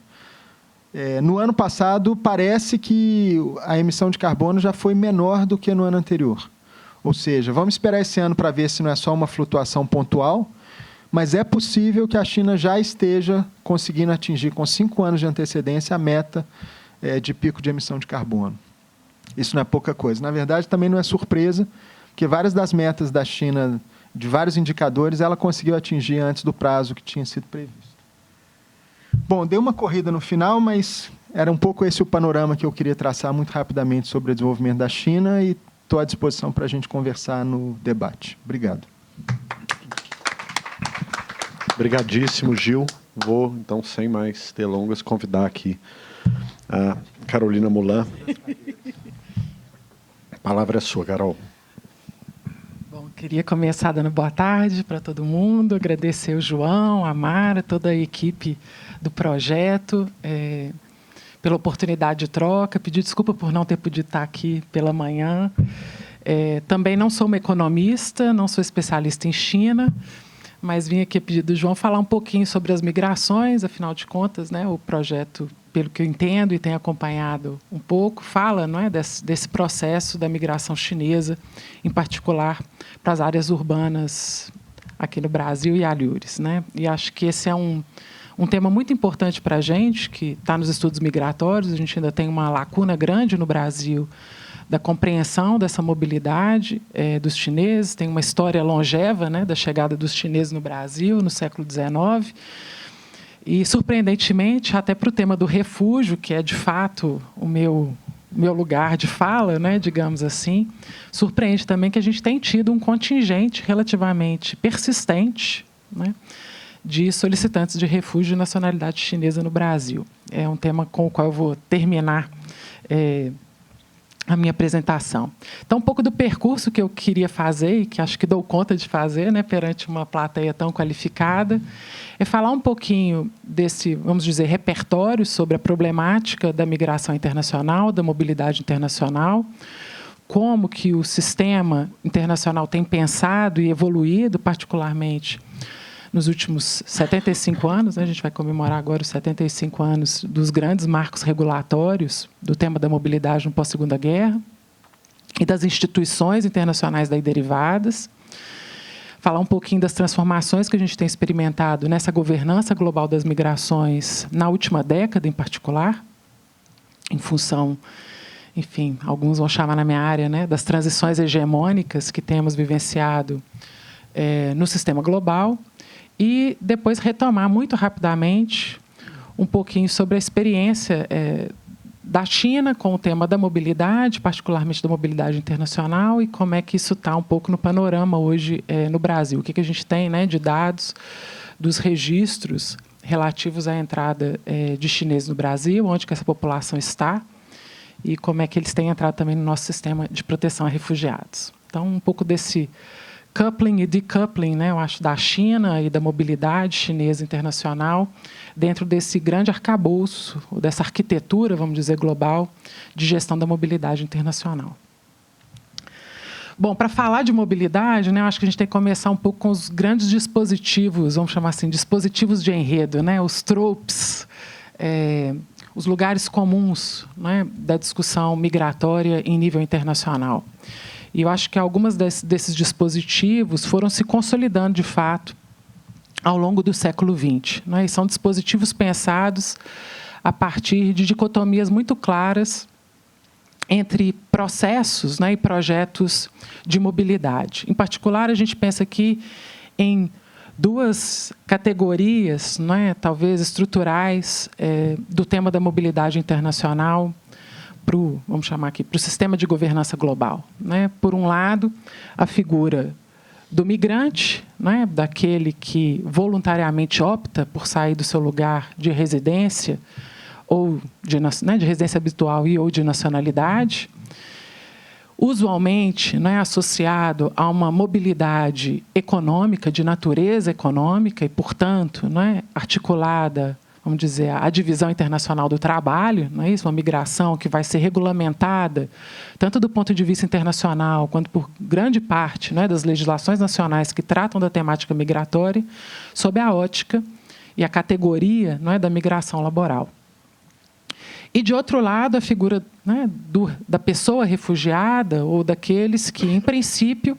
no ano passado, parece que a emissão de carbono já foi menor do que no ano anterior. Ou seja, vamos esperar esse ano para ver se não é só uma flutuação pontual, mas é possível que a China já esteja conseguindo atingir, com 5 anos de antecedência, a meta de pico de emissão de carbono. Isso não é pouca coisa. Na verdade, também não é surpresa, porque várias das metas da China, de vários indicadores, ela conseguiu atingir antes do prazo que tinha sido previsto. Bom, dei uma corrida no final, mas era um pouco esse o panorama que eu queria traçar muito rapidamente sobre o desenvolvimento da China, e estou à disposição para a gente conversar no debate. Obrigado. Obrigadíssimo, Gil. Vou, então, sem mais delongas, convidar aqui a Carolina Mulan. A palavra é sua, Carol. Bom, queria começar dando boa tarde para todo mundo, agradecer o João, a Mara, toda a equipe do projeto, pela oportunidade de troca, pedir desculpa por não ter podido estar aqui pela manhã. Também não sou uma economista, não sou especialista em China, mas vim aqui a pedido do João falar um pouquinho sobre as migrações, afinal de contas, né, o projeto, pelo que eu entendo e tenho acompanhado um pouco, fala, não é, desse processo da migração chinesa, em particular para as áreas urbanas aqui no Brasil e alhures, né? E acho que esse é um tema muito importante para a gente, que está nos estudos migratórios. A gente ainda tem uma lacuna grande no Brasil da compreensão dessa mobilidade dos chineses. Tem uma história longeva, né, da chegada dos chineses no Brasil no século XIX. E, surpreendentemente, até para o tema do refúgio, que é, de fato, o meu lugar de fala, né, digamos assim, surpreende também que a gente tem tido um contingente relativamente persistente, né, de solicitantes de refúgio de nacionalidade chinesa no Brasil. É um tema com o qual eu vou terminar a minha apresentação. Então, um pouco do percurso que eu queria fazer, e que acho que dou conta de fazer, né, perante uma plateia tão qualificada, é falar um pouquinho desse, vamos dizer, repertório sobre a problemática da migração internacional, da mobilidade internacional, como que o sistema internacional tem pensado e evoluído, particularmente nos últimos 75 anos, né? A gente vai comemorar agora os 75 anos dos grandes marcos regulatórios do tema da mobilidade no pós-Segunda Guerra e das instituições internacionais daí derivadas. Falar um pouquinho das transformações que a gente tem experimentado nessa governança global das migrações na última década, em particular, em função, enfim, alguns vão chamar na minha área, né, das transições hegemônicas que temos vivenciado no sistema global. E depois retomar muito rapidamente um pouquinho sobre a experiência da China com o tema da mobilidade, particularmente da mobilidade internacional, e como é que isso está um pouco no panorama hoje no Brasil. O que a gente tem, né, de dados dos registros relativos à entrada de chineses no Brasil, onde que essa população está e como é que eles têm entrado também no nosso sistema de proteção a refugiados. Então, um pouco desse coupling e decoupling, né, eu acho, da China e da mobilidade chinesa internacional dentro desse grande arcabouço, dessa arquitetura, vamos dizer, global de gestão da mobilidade internacional. Bom, para falar de mobilidade, né, eu acho que a gente tem que começar um pouco com os grandes dispositivos, vamos chamar assim, dispositivos de enredo, né, os tropes, os lugares comuns, né, da discussão migratória em nível internacional. E eu acho que algumas desses dispositivos foram se consolidando, de fato, ao longo do século XX. Né? E são dispositivos pensados a partir de dicotomias muito claras entre processos, né, e projetos de mobilidade. Em particular, a gente pensa aqui em duas categorias, né, talvez estruturais, do tema da mobilidade internacional, vamos chamar aqui, para o sistema de governança global. Né? Por um lado, a figura do migrante, né? Daquele que voluntariamente opta por sair do seu lugar de residência, ou de residência habitual e ou de nacionalidade, usualmente, né, associado a uma mobilidade econômica, de natureza econômica, e, portanto, né, articulada, vamos dizer, a divisão internacional do trabalho, não é isso? Uma migração que vai ser regulamentada, tanto do ponto de vista internacional, quanto por grande parte, né, das legislações nacionais que tratam da temática migratória, sob a ótica e a categoria, não é, da migração laboral. E, de outro lado, a figura, né, da pessoa refugiada ou daqueles que, em princípio,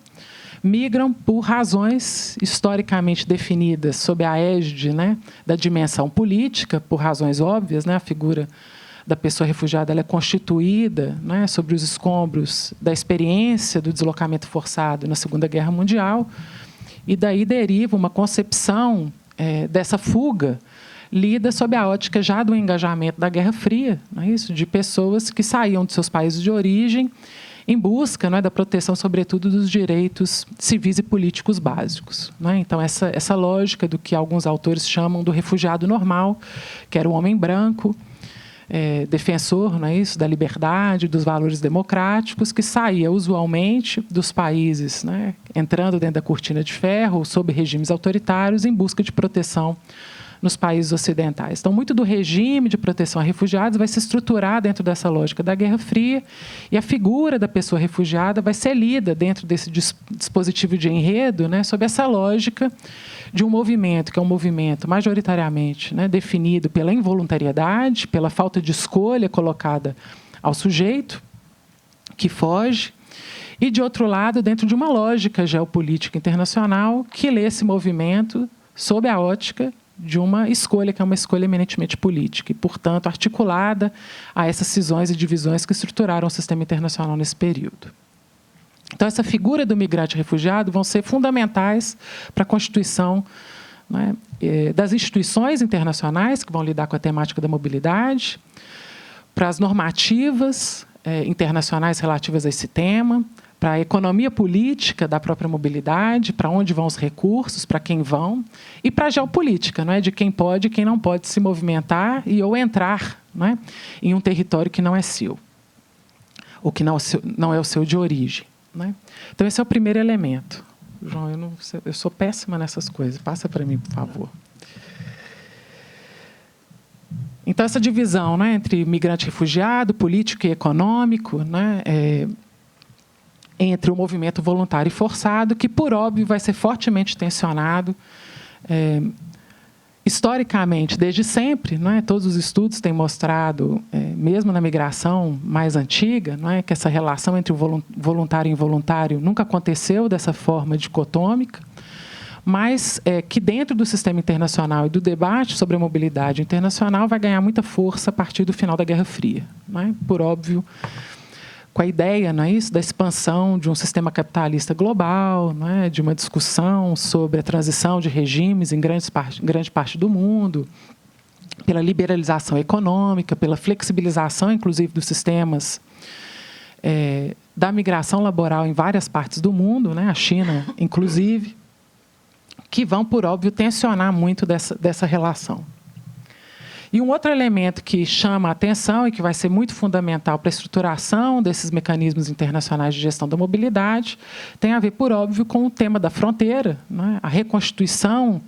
migram por razões historicamente definidas sob a égide, né, da dimensão política, por razões óbvias. Né, a figura da pessoa refugiada ela é constituída, né, sobre os escombros da experiência do deslocamento forçado na Segunda Guerra Mundial, e daí deriva uma concepção dessa fuga lida sob a ótica já do engajamento da Guerra Fria, não é isso? De pessoas que saíam de seus países de origem em busca, não é, da proteção, sobretudo, dos direitos civis e políticos básicos. Não é? Então, essa lógica do que alguns autores chamam do refugiado normal, que era o homem branco, defensor, não é isso, da liberdade, dos valores democráticos, que saía usualmente dos países, né, entrando dentro da cortina de ferro, sob regimes autoritários, em busca de proteção nos países ocidentais. Então, muito do regime de proteção a refugiados vai se estruturar dentro dessa lógica da Guerra Fria, e a figura da pessoa refugiada vai ser lida dentro desse dispositivo de enredo, né, sob essa lógica de um movimento, que é um movimento majoritariamente, né, definido pela involuntariedade, pela falta de escolha colocada ao sujeito que foge, e, de outro lado, dentro de uma lógica geopolítica internacional que lê esse movimento sob a ótica de uma escolha que é uma escolha eminentemente política e, portanto, articulada a essas cisões e divisões que estruturaram o sistema internacional nesse período. Então, essa figura do migrante refugiado vão ser fundamentais para a constituição, né, das instituições internacionais que vão lidar com a temática da mobilidade, para as normativas internacionais relativas a esse tema, para a economia política da própria mobilidade, para onde vão os recursos, para quem vão, e para a geopolítica, não é, de quem pode e quem não pode se movimentar e ou entrar, não é, em um território que não é seu, ou que não é o seu de origem. Né? Então, esse é o primeiro elemento. João, eu sou péssima nessas coisas. Passa para mim, por favor. Então, essa divisão, né, entre migrante e refugiado, político e econômico, né, entre o movimento voluntário e forçado, que, por óbvio, vai ser fortemente tensionado historicamente, desde sempre, não é? Todos os estudos têm mostrado, mesmo na migração mais antiga, não é? Que essa relação entre o voluntário e involuntário nunca aconteceu dessa forma dicotômica, mas que dentro do sistema internacional e do debate sobre a mobilidade internacional vai ganhar muita força a partir do final da Guerra Fria. Não é? Por óbvio, com a ideia, não é isso, da expansão de um sistema capitalista global, não é, de uma discussão sobre a transição de regimes em grande parte do mundo, pela liberalização econômica, pela flexibilização, inclusive, dos sistemas da migração laboral em várias partes do mundo, né, a China, inclusive, que vão, por óbvio, tensionar muito dessa relação. E um outro elemento que chama a atenção e que vai ser muito fundamental para a estruturação desses mecanismos internacionais de gestão da mobilidade tem a ver, por óbvio, com o tema da fronteira, né? A reconstituição,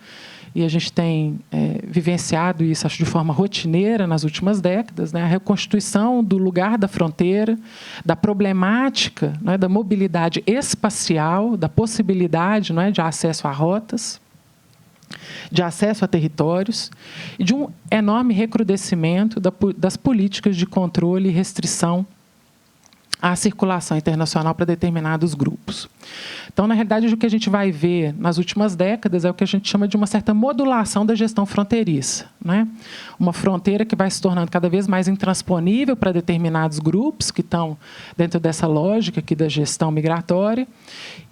e a gente tem vivenciado isso, acho, de forma rotineira nas últimas décadas, né? A reconstituição do lugar da fronteira, da problemática, né, da mobilidade espacial, da possibilidade, não é, de acesso a rotas, de acesso a territórios e de um enorme recrudescimento das políticas de controle e restrição à circulação internacional para determinados grupos. Então, na realidade, o que a gente vai ver nas últimas décadas é o que a gente chama de uma certa modulação da gestão fronteiriça, né? Uma fronteira que vai se tornando cada vez mais intransponível para determinados grupos que estão dentro dessa lógica aqui da gestão migratória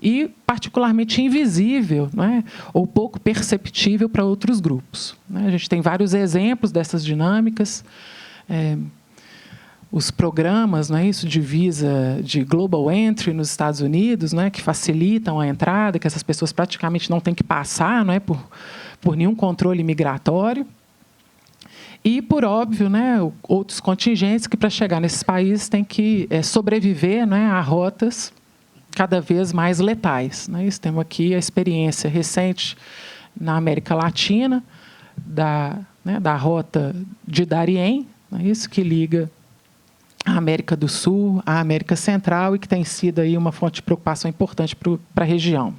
e particularmente invisível, né? Ou pouco perceptível para outros grupos, né? A gente tem vários exemplos dessas dinâmicas. Os programas, não é isso, de visa de Global Entry nos Estados Unidos, não é, que facilitam a entrada, que essas pessoas praticamente não têm que passar, não é, por nenhum controle migratório. E, por óbvio, né, outros contingentes que, para chegar nesses países, têm que sobreviver, não é, a rotas cada vez mais letais. Não é isso? Temos aqui a experiência recente na América Latina da rota de Darién, não é isso, que liga a América do Sul, a América Central, e que tem sido aí uma fonte de preocupação importante para a região.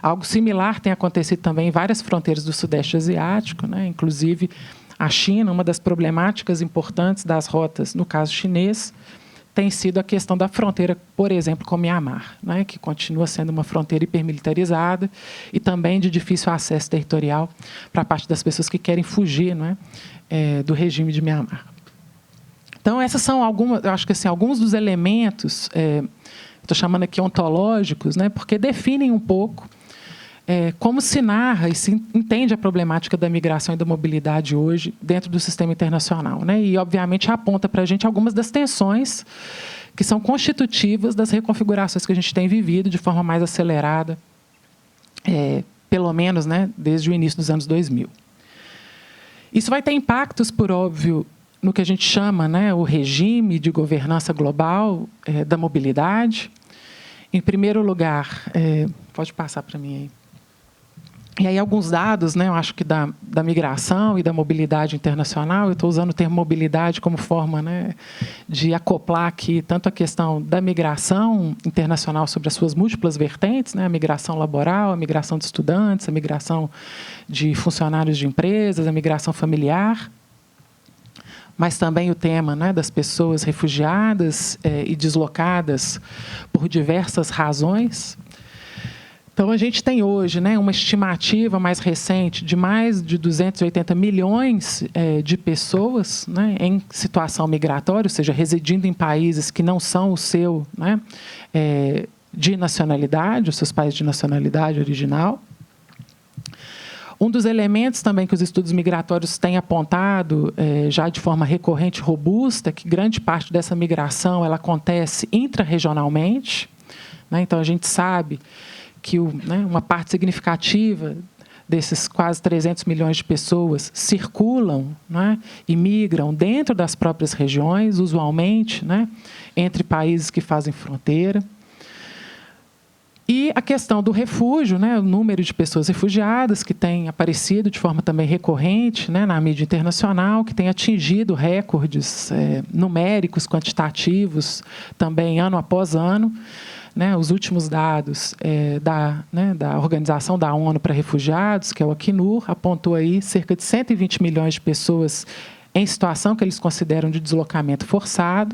Algo similar tem acontecido também em várias fronteiras do Sudeste Asiático, né? Inclusive a China, uma das problemáticas importantes das rotas, no caso chinês, tem sido a questão da fronteira, por exemplo, com Mianmar, né? Que continua sendo uma fronteira hipermilitarizada e também de difícil acesso territorial para a parte das pessoas que querem fugir, não é, do regime de Mianmar. Então, essas são eu acho que assim, alguns dos elementos, estou chamando aqui ontológicos, né, porque definem um pouco como se narra e se entende a problemática da migração e da mobilidade hoje dentro do sistema internacional, né, e, obviamente, aponta para a gente algumas das tensões que são constitutivas das reconfigurações que a gente tem vivido de forma mais acelerada, pelo menos, né, desde o início dos anos 2000. Isso vai ter impactos, por óbvio, no que a gente chama, né, o regime de governança global da mobilidade. Em primeiro lugar, pode passar para mim aí. E aí alguns dados, né, eu acho que da migração e da mobilidade internacional. Eu estou usando o termo mobilidade como forma, né, de acoplar aqui tanto a questão da migração internacional sobre as suas múltiplas vertentes, né, a migração laboral, a migração de estudantes, a migração de funcionários de empresas, a migração familiar, mas também o tema, né, das pessoas refugiadas e deslocadas por diversas razões. Então, a gente tem hoje, né, uma estimativa mais recente de mais de 280 milhões de pessoas, né, em situação migratória, ou seja, residindo em países que não são o seu, né, de nacionalidade, os seus países de nacionalidade original. Um dos elementos também que os estudos migratórios têm apontado, já de forma recorrente e robusta, que grande parte dessa migração ela acontece intrarregionalmente, né? Então, a gente sabe que uma parte significativa desses quase 300 milhões de pessoas circulam, né, e migram dentro das próprias regiões, usualmente, né, entre países que fazem fronteira. E a questão do refúgio, né, o número de pessoas refugiadas que tem aparecido de forma também recorrente, né, na mídia internacional, que tem atingido recordes numéricos, quantitativos, também ano após ano. Né, os últimos dados da Organização da ONU para Refugiados, que é o Acnur, apontou aí cerca de 120 milhões de pessoas em situação que eles consideram de deslocamento forçado.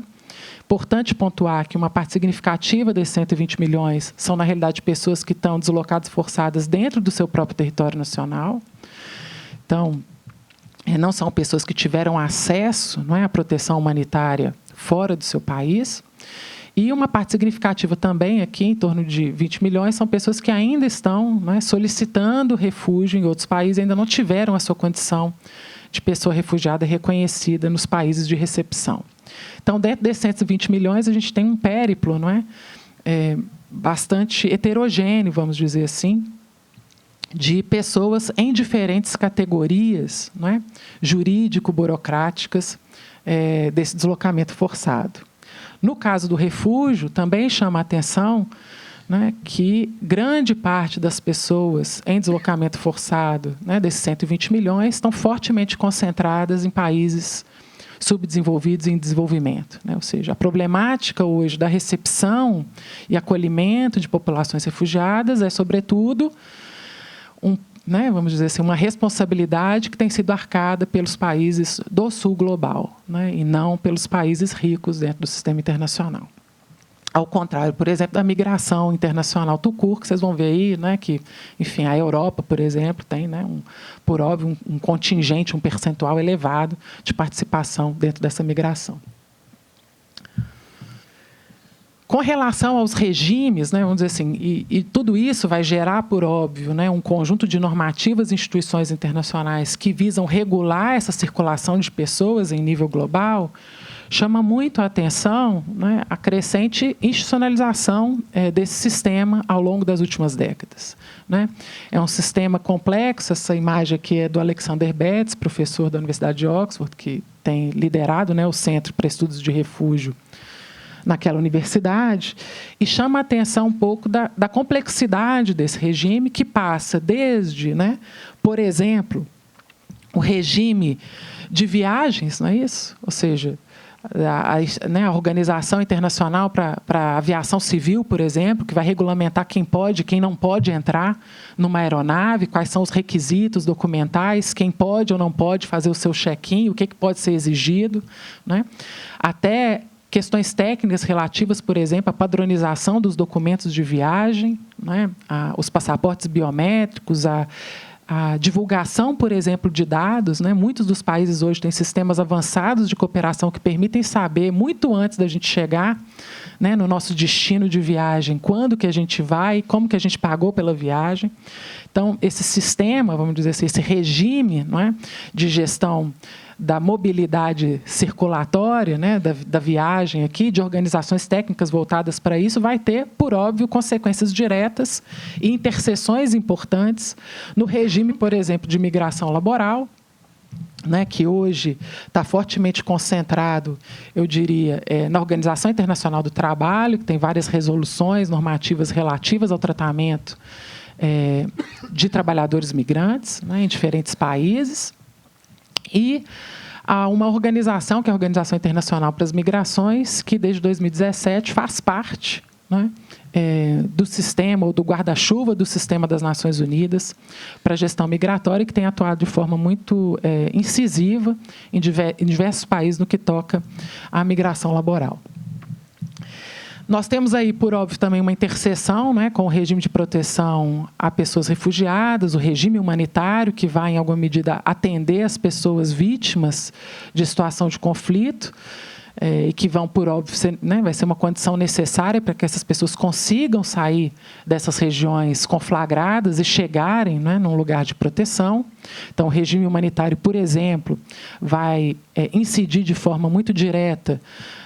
Importante pontuar que uma parte significativa desses 120 milhões são, na realidade, pessoas que estão deslocadas forçadas dentro do seu próprio território nacional. Então, não são pessoas que tiveram acesso, não é, à proteção humanitária fora do seu país. E uma parte significativa também, aqui, em torno de 20 milhões, são pessoas que ainda estão, né, solicitando refúgio em outros países, ainda não tiveram a sua condição de pessoa refugiada reconhecida nos países de recepção. Então, dentro desses 120 milhões, a gente tem um périplo, não é? Bastante heterogêneo, vamos dizer assim, de pessoas em diferentes categorias, não é? Jurídico-burocráticas desse deslocamento forçado. No caso do refúgio, também chama a atenção, né, que grande parte das pessoas em deslocamento forçado, né, desses 120 milhões, estão fortemente concentradas em países subdesenvolvidos e em desenvolvimento, né? Ou seja, a problemática hoje da recepção e acolhimento de populações refugiadas é, sobretudo, vamos dizer assim, uma responsabilidade que tem sido arcada pelos países do sul global, né, e não pelos países ricos dentro do sistema internacional. Ao contrário, por exemplo, da migração internacional tout-court, que vocês vão ver aí, né, que, enfim, a Europa, por exemplo, tem, né, por óbvio, um contingente, um percentual elevado de participação dentro dessa migração. Com relação aos regimes, né, vamos dizer assim, e tudo isso vai gerar, por óbvio, né, um conjunto de normativas e instituições internacionais que visam regular essa circulação de pessoas em nível global, chama muito a atenção, né, a crescente institucionalização desse sistema ao longo das últimas décadas, né? É um sistema complexo. Essa imagem aqui é do Alexander Betts, professor da Universidade de Oxford, que tem liderado, né, o Centro para Estudos de Refúgio naquela universidade, e chama a atenção um pouco da complexidade desse regime, que passa desde, né, por exemplo, o regime de viagens, não é isso? Ou seja, a Organização Internacional para a Aviação Civil, por exemplo, que vai regulamentar quem pode e quem não pode entrar numa aeronave, quais são os requisitos documentais, quem pode ou não pode fazer o seu check-in, o que pode ser exigido, né? Até questões técnicas relativas, por exemplo, à padronização dos documentos de viagem, né? Os passaportes biométricos, a divulgação, por exemplo, de dados, né? Muitos dos países hoje têm sistemas avançados de cooperação que permitem saber, muito antes da gente chegar, né, no nosso destino de viagem, quando que a gente vai, como que a gente pagou pela viagem. Então, esse sistema, vamos dizer assim, esse regime, não é, de gestão da mobilidade circulatória, né, da viagem aqui, de organizações técnicas voltadas para isso, vai ter, por óbvio, consequências diretas e interseções importantes no regime, por exemplo, de migração laboral, né, que hoje está fortemente concentrado, eu diria, na Organização Internacional do Trabalho, que tem várias resoluções normativas relativas ao tratamento de trabalhadores migrantes, né, em diferentes países. E há uma organização, que é a Organização Internacional para as Migrações, que desde 2017 faz parte, né, do sistema, ou do guarda-chuva do sistema das Nações Unidas para a gestão migratória, que tem atuado de forma muito incisiva em diversos países no que toca à migração laboral. Nós temos aí, por óbvio, também uma interseção, né, com o regime de proteção a pessoas refugiadas, o regime humanitário, que vai, em alguma medida, atender as pessoas vítimas de situação de conflito, e que vão, por óbvio, né, vai ser uma condição necessária para que essas pessoas consigam sair dessas regiões conflagradas e chegarem, né, num lugar de proteção. Então, o regime humanitário, por exemplo, vai incidir de forma muito direta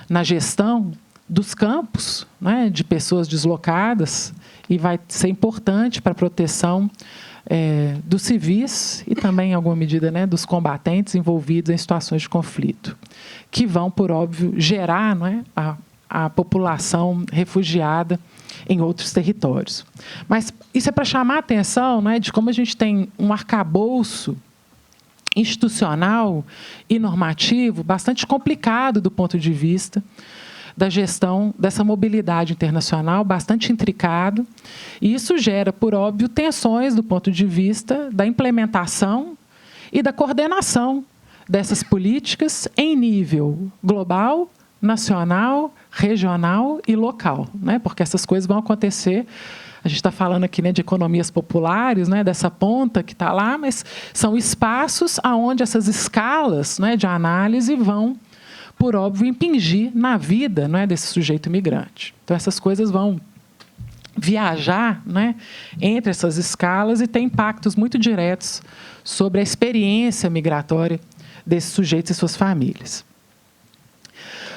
na gestão dos campos, né, de pessoas deslocadas, e vai ser importante para a proteção dos civis e também, em alguma medida, né, dos combatentes envolvidos em situações de conflito, que vão, por óbvio, gerar, não é, a população refugiada em outros territórios. Mas isso é para chamar a atenção, né, de como a gente tem um arcabouço institucional e normativo bastante complicado do ponto de vista da gestão dessa mobilidade internacional, bastante intricado, e isso gera, por óbvio, tensões do ponto de vista da implementação e da coordenação dessas políticas em nível global, nacional, regional e local, né? Porque essas coisas vão acontecer. A gente está falando aqui, né, de economias populares, né, dessa ponta que está lá, mas são espaços onde essas escalas, né, de análise vão, por óbvio, impingir na vida, né, desse sujeito migrante. Então, essas coisas vão viajar, né, entre essas escalas e ter impactos muito diretos sobre a experiência migratória desses sujeitos e suas famílias.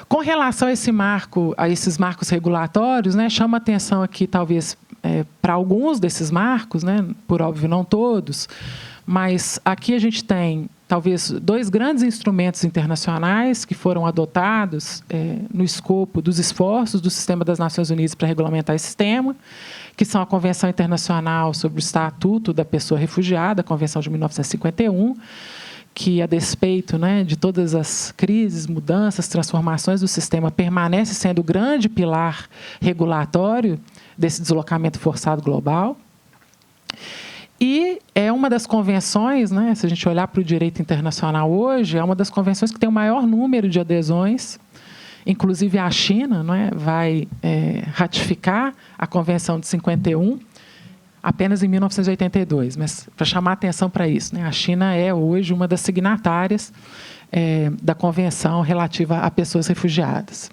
Com relação a esses marcos regulatórios, né, chama atenção aqui, talvez, para alguns desses marcos, né, por óbvio, não todos, mas aqui a gente tem, talvez, dois grandes instrumentos internacionais que foram adotados no escopo dos esforços do Sistema das Nações Unidas para regulamentar esse tema, que são a Convenção Internacional sobre o Estatuto da Pessoa Refugiada, a Convenção de 1951, que, a despeito, né, de todas as crises, mudanças, transformações do sistema, permanece sendo o grande pilar regulatório desse deslocamento forçado global. E é uma das convenções, né, se a gente olhar para o direito internacional hoje, é uma das convenções que tem o maior número de adesões. Inclusive, a China, não é, vai ratificar a Convenção de 51 apenas em 1982. Mas, para chamar a atenção para isso, né, a China é, hoje, uma das signatárias da Convenção relativa a pessoas refugiadas.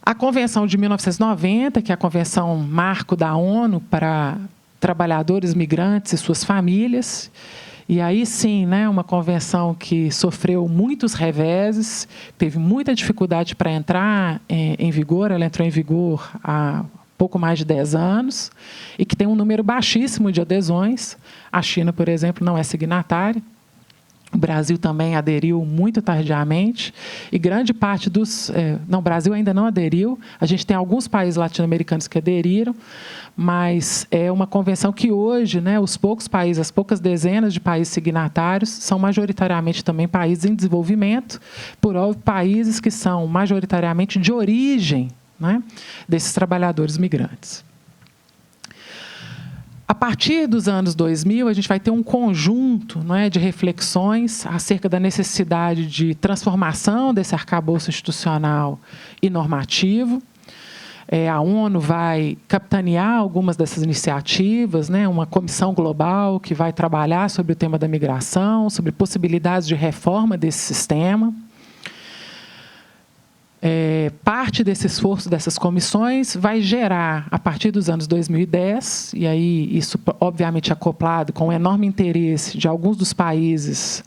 A Convenção de 1990, que é a Convenção Marco da ONU para trabalhadores migrantes e suas famílias, e aí sim, né, uma convenção que sofreu muitos reveses, teve muita dificuldade para entrar em vigor. Ela entrou em vigor há pouco mais de 10 anos, e que tem um número baixíssimo de adesões. A China, por exemplo, não é signatária. O Brasil também aderiu muito tardiamente, e grande parte dos... Não, o Brasil ainda não aderiu. A gente tem alguns países latino-americanos que aderiram, mas é uma convenção que hoje, né, os poucos países, as poucas dezenas de países signatários, são majoritariamente também países em desenvolvimento, por óbvio, países que são majoritariamente de origem, né, desses trabalhadores migrantes. A partir dos anos 2000, a gente vai ter um conjunto, não é, de reflexões acerca da necessidade de transformação desse arcabouço institucional e normativo. A ONU vai capitanear algumas dessas iniciativas, né, uma comissão global que vai trabalhar sobre o tema da migração, sobre possibilidades de reforma desse sistema. Parte desse esforço dessas comissões vai gerar, a partir dos anos 2010, e aí isso obviamente acoplado com o enorme interesse de alguns dos países,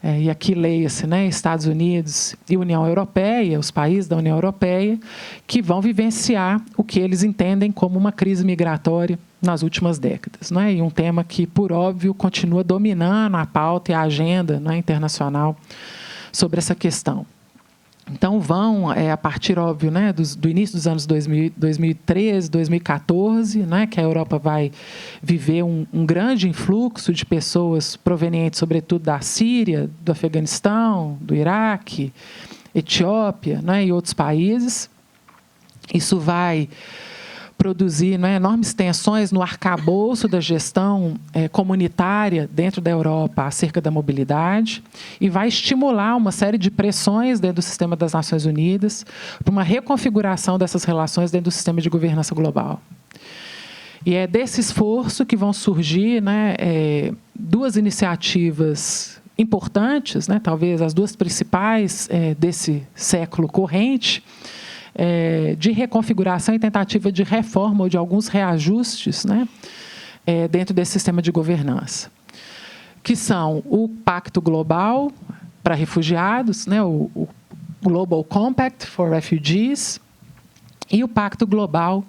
e aqui leia-se, né, Estados Unidos e União Europeia, os países da União Europeia, que vão vivenciar o que eles entendem como uma crise migratória nas últimas décadas, né, e um tema que, por óbvio, continua dominando a pauta e a agenda, né, internacional sobre essa questão. Então, vão, a partir, óbvio, né, do início dos anos 2013, 2014, né, que a Europa vai viver um grande influxo de pessoas provenientes, sobretudo, da Síria, do Afeganistão, do Iraque, Etiópia, né, e outros países. Isso vai produzir, né, enormes tensões no arcabouço da gestão comunitária dentro da Europa acerca da mobilidade e vai estimular uma série de pressões dentro do sistema das Nações Unidas para uma reconfiguração dessas relações dentro do sistema de governança global. E é desse esforço que vão surgir, né, duas iniciativas importantes, né, talvez as duas principais desse século corrente, de reconfiguração e tentativa de reforma ou de alguns reajustes, né, dentro desse sistema de governança, que são o Pacto Global para Refugiados, né, o Global Compact for Refugees, e o Pacto Global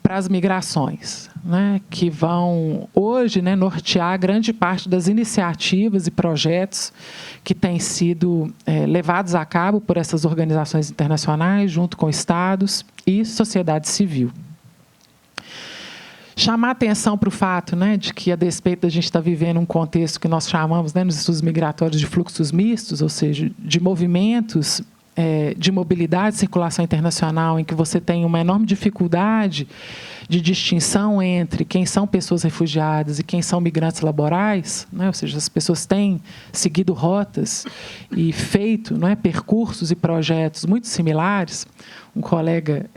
para as Migrações, né, que vão hoje, né, nortear grande parte das iniciativas e projetos que têm sido levados a cabo por essas organizações internacionais, junto com estados e sociedade civil. Chamar atenção para o fato, né, de que, a despeito da gente estar vivendo um contexto que nós chamamos, né, nos estudos migratórios, de fluxos mistos, ou seja, de movimentos de mobilidade e circulação internacional, em que você tem uma enorme dificuldade de distinção entre quem são pessoas refugiadas e quem são migrantes laborais, né? Ou seja, as pessoas têm seguido rotas e feito, não é, percursos e projetos muito similares. Um colega,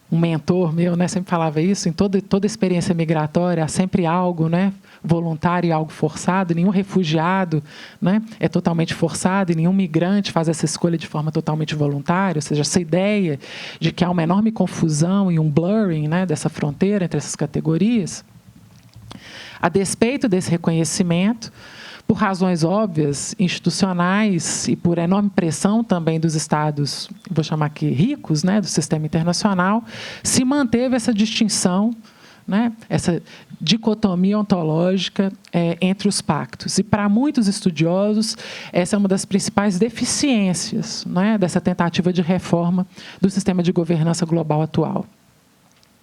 um mentor meu, né, sempre falava isso: em toda experiência migratória há sempre algo, né, voluntário e algo forçado. Nenhum refugiado, né, é totalmente forçado e nenhum migrante faz essa escolha de forma totalmente voluntária. Ou seja, essa ideia de que há uma enorme confusão e um blurring, né, dessa fronteira entre essas categorias. A despeito desse reconhecimento, por razões óbvias, institucionais e por enorme pressão também dos estados, vou chamar aqui ricos, né, do sistema internacional, se manteve essa distinção, né, essa dicotomia ontológica entre os pactos. E, para muitos estudiosos, essa é uma das principais deficiências, né, dessa tentativa de reforma do sistema de governança global atual.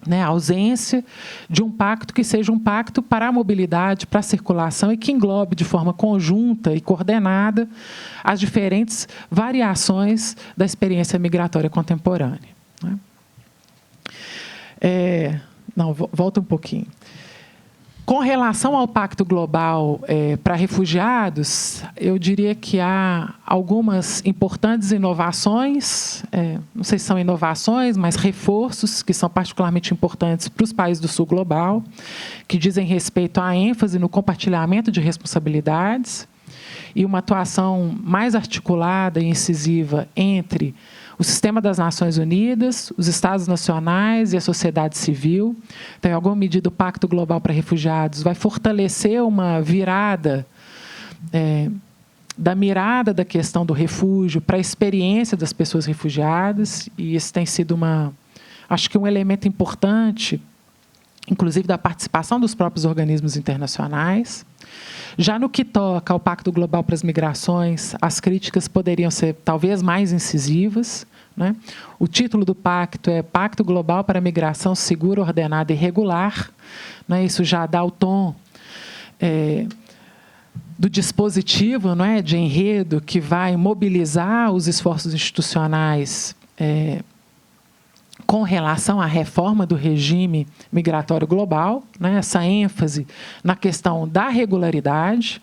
Né, a ausência de um pacto que seja um pacto para a mobilidade, para a circulação e que englobe de forma conjunta e coordenada as diferentes variações da experiência migratória contemporânea. Né. Não, volta um pouquinho. Com relação ao Pacto Global para Refugiados, eu diria que há algumas importantes inovações, não sei se são inovações, mas reforços que são particularmente importantes para os países do Sul Global, que dizem respeito à ênfase no compartilhamento de responsabilidades e uma atuação mais articulada e incisiva entre o sistema das Nações Unidas, os Estados nacionais e a sociedade civil. Então, em alguma medida, o Pacto Global para Refugiados vai fortalecer uma virada da mirada da questão do refúgio para a experiência das pessoas refugiadas, e esse tem sido acho que um elemento importante, inclusive da participação dos próprios organismos internacionais. Já no que toca ao Pacto Global para as Migrações, as críticas poderiam ser talvez mais incisivas. Né? O título do pacto é Pacto Global para a Migração Segura, Ordenada e Regular. Né? Isso já dá o tom do dispositivo, não é, de enredo que vai mobilizar os esforços institucionais com relação à reforma do regime migratório global, né? Essa ênfase na questão da regularidade.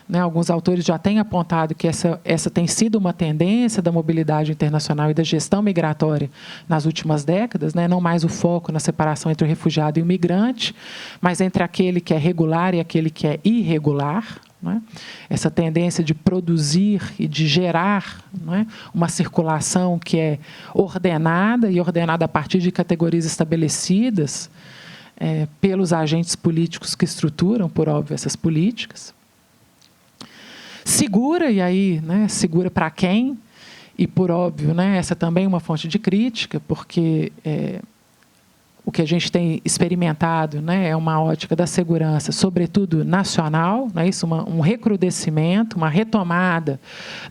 Né? Alguns autores já têm apontado que essa tem sido uma tendência da mobilidade internacional e da gestão migratória nas últimas décadas, né? Não mais o foco na separação entre o refugiado e o migrante, mas entre aquele que é regular e aquele que é irregular. não é? Essa tendência de produzir e de gerar, não é? Uma circulação que é ordenada e ordenada a partir de categorias estabelecidas pelos agentes políticos que estruturam, por óbvio, essas políticas. Segura, e aí, né, segura para quem? E, por óbvio, né, essa também é uma fonte de crítica, porque o que a gente tem experimentado, né, é uma ótica da segurança, sobretudo nacional, né, isso, um recrudescimento, uma retomada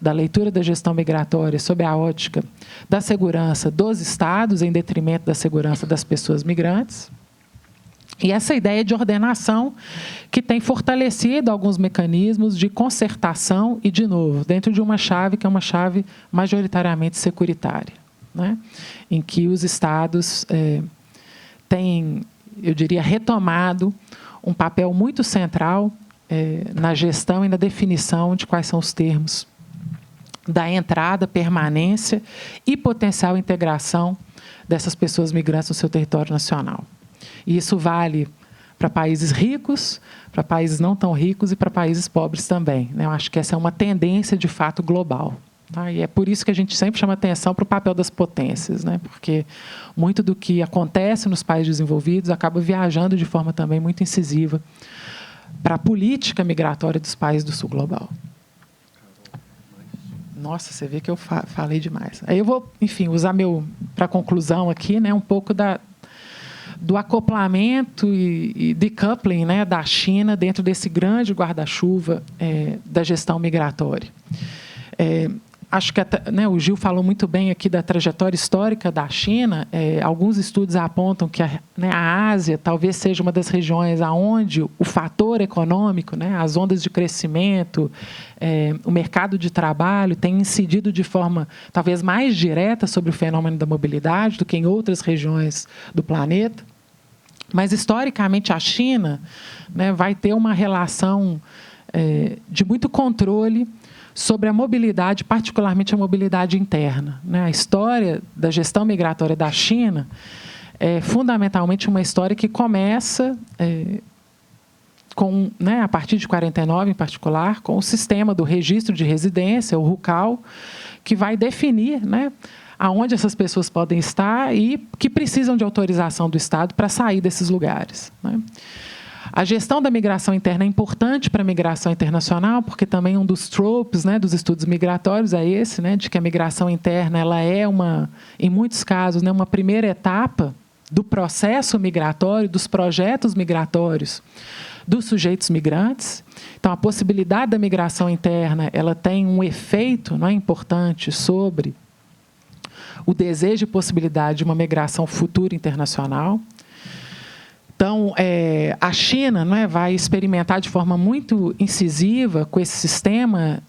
da leitura da gestão migratória sob a ótica da segurança dos estados, em detrimento da segurança das pessoas migrantes. E essa ideia de ordenação que tem fortalecido alguns mecanismos de concertação e, de novo, dentro de uma chave que é uma chave majoritariamente securitária, né, em que os estados têm, eu diria, retomado um papel muito central na gestão e na definição de quais são os termos da entrada, permanência e potencial integração dessas pessoas migrantes no seu território nacional. E isso vale para países ricos, para países não tão ricos e para países pobres também, né? Eu acho que essa é uma tendência, de fato, global. Tá? E é por isso que a gente sempre chama atenção para o papel das potências, né? Porque muito do que acontece nos países desenvolvidos acaba viajando de forma também muito incisiva para a política migratória dos países do sul global. Nossa, você vê que eu falei demais. Aí eu vou, enfim, usar para conclusão aqui, né, um pouco do acoplamento e decoupling, né, da China dentro desse grande guarda-chuva da gestão migratória. Acho que né, o Gil falou muito bem aqui da trajetória histórica da China. Alguns estudos apontam que a Ásia talvez seja uma das regiões onde o fator econômico, né, as ondas de crescimento, o mercado de trabalho tem incidido de forma talvez mais direta sobre o fenômeno da mobilidade do que em outras regiões do planeta. Mas, historicamente, a China, né, vai ter uma relação de muito controle sobre a mobilidade, particularmente a mobilidade interna, né? A história da gestão migratória da China é fundamentalmente uma história que começa né, a partir de 49, em particular, com o sistema do registro de residência, o RUCAL, que vai definir, né, aonde essas pessoas podem estar e que precisam de autorização do Estado para sair desses lugares, né? A gestão da migração interna é importante para a migração internacional, porque também um dos tropes, né, dos estudos migratórios é esse, né, de que a migração interna ela é, em muitos casos, né, uma primeira etapa do processo migratório, dos projetos migratórios dos sujeitos migrantes. Então, a possibilidade da migração interna ela tem um efeito, não é, importante sobre o desejo e possibilidade de uma migração futura internacional. Então, a China, não é, vai experimentar de forma muito incisiva com esse sistema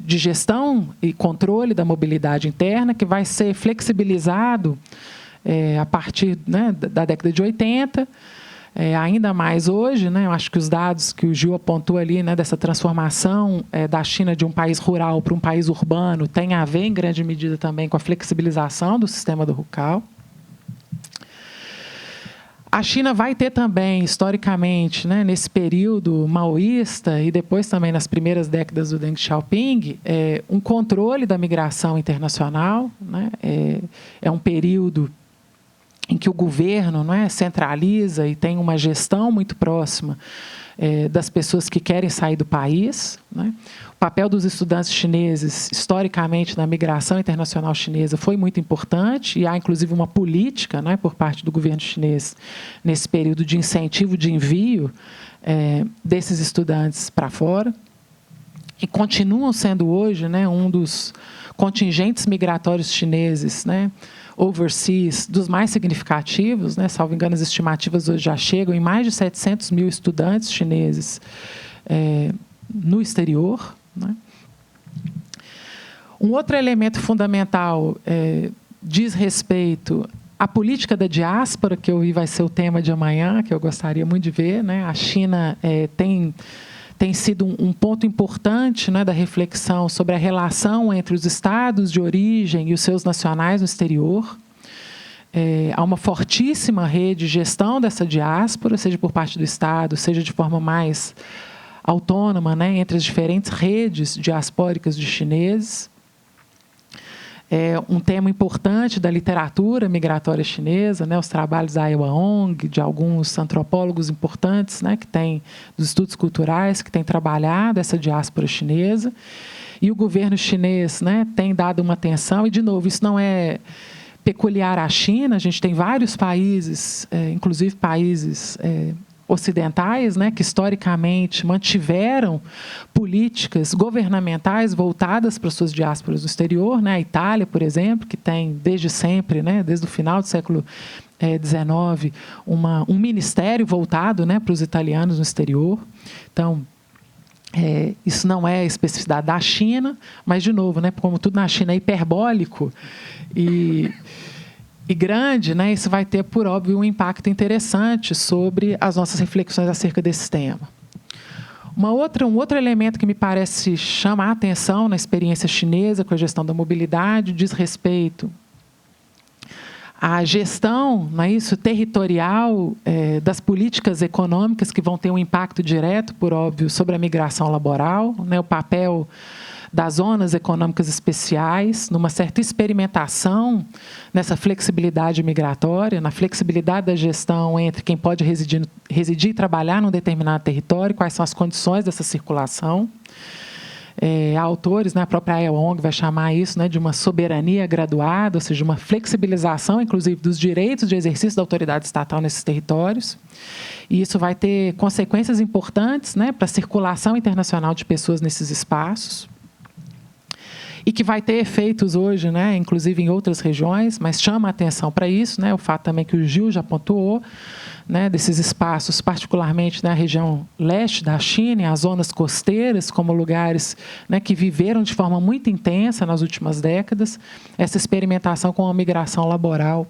de gestão e controle da mobilidade interna, que vai ser flexibilizado a partir, né, da década de 80, ainda mais hoje, né, eu acho que os dados que o Gil apontou ali, né, dessa transformação da China de um país rural para um país urbano tem a ver, em grande medida, também com a flexibilização do sistema do RUCAL. A China vai ter também, historicamente, né, nesse período maoísta e depois também nas primeiras décadas do Deng Xiaoping, um controle da migração internacional, né? É um período em que o governo, não é, centraliza e tem uma gestão muito próxima das pessoas que querem sair do país, né? O papel dos estudantes chineses, historicamente, na migração internacional chinesa foi muito importante, e há, inclusive, uma política, né, por parte do governo chinês, nesse período de incentivo de envio desses estudantes para fora, e continuam sendo hoje, né, um dos contingentes migratórios chineses, né, overseas, dos mais significativos, né, salvo engano, as estimativas hoje já chegam em mais de 700 mil estudantes chineses no exterior, né? Um outro elemento fundamental diz respeito à política da diáspora, que eu vi vai ser o tema de amanhã, que eu gostaria muito de ver, né? A China tem sido um ponto importante, né, da reflexão sobre a relação entre os estados de origem e os seus nacionais no exterior. Há uma fortíssima rede de gestão dessa diáspora, seja por parte do Estado, seja de forma mais autônoma, né, entre as diferentes redes diaspóricas de chineses. É um tema importante da literatura migratória chinesa, né, os trabalhos da Ai Wang, de alguns antropólogos importantes, né, que têm, dos estudos culturais, que têm trabalhado essa diáspora chinesa. E o governo chinês, né, tem dado uma atenção, e, de novo, isso não é peculiar à China, a gente tem vários países, inclusive países ocidentais, né, que historicamente mantiveram políticas governamentais voltadas para suas diásporas do exterior, né, a Itália, por exemplo, que tem desde sempre, né, desde o final do século XIX, um ministério voltado, né, para os italianos no exterior. Então, isso não é especificidade da China, mas, de novo, né, como tudo na China é hiperbólico e grande, né, isso vai ter, por óbvio, um impacto interessante sobre as nossas reflexões acerca desse tema. Um outro elemento que me parece chamar a atenção na experiência chinesa com a gestão da mobilidade diz respeito à gestão, não é isso, territorial das políticas econômicas que vão ter um impacto direto, por óbvio, sobre a migração laboral, né, o papel das zonas econômicas especiais, numa certa experimentação nessa flexibilidade migratória, na flexibilidade da gestão entre quem pode residir e trabalhar num determinado território, quais são as condições dessa circulação. Há autores, né, a própria Ai Wang vai chamar isso, né, de uma soberania graduada, ou seja, uma flexibilização, inclusive, dos direitos de exercício da autoridade estatal nesses territórios. E isso vai ter consequências importantes, né, para a circulação internacional de pessoas nesses espaços. E que vai ter efeitos hoje, né, inclusive em outras regiões, mas chama a atenção para isso, né, o fato também que o Gil já pontuou, né, desses espaços, particularmente na região leste da China, e as zonas costeiras, como lugares, né, que viveram de forma muito intensa nas últimas décadas, essa experimentação com a migração laboral,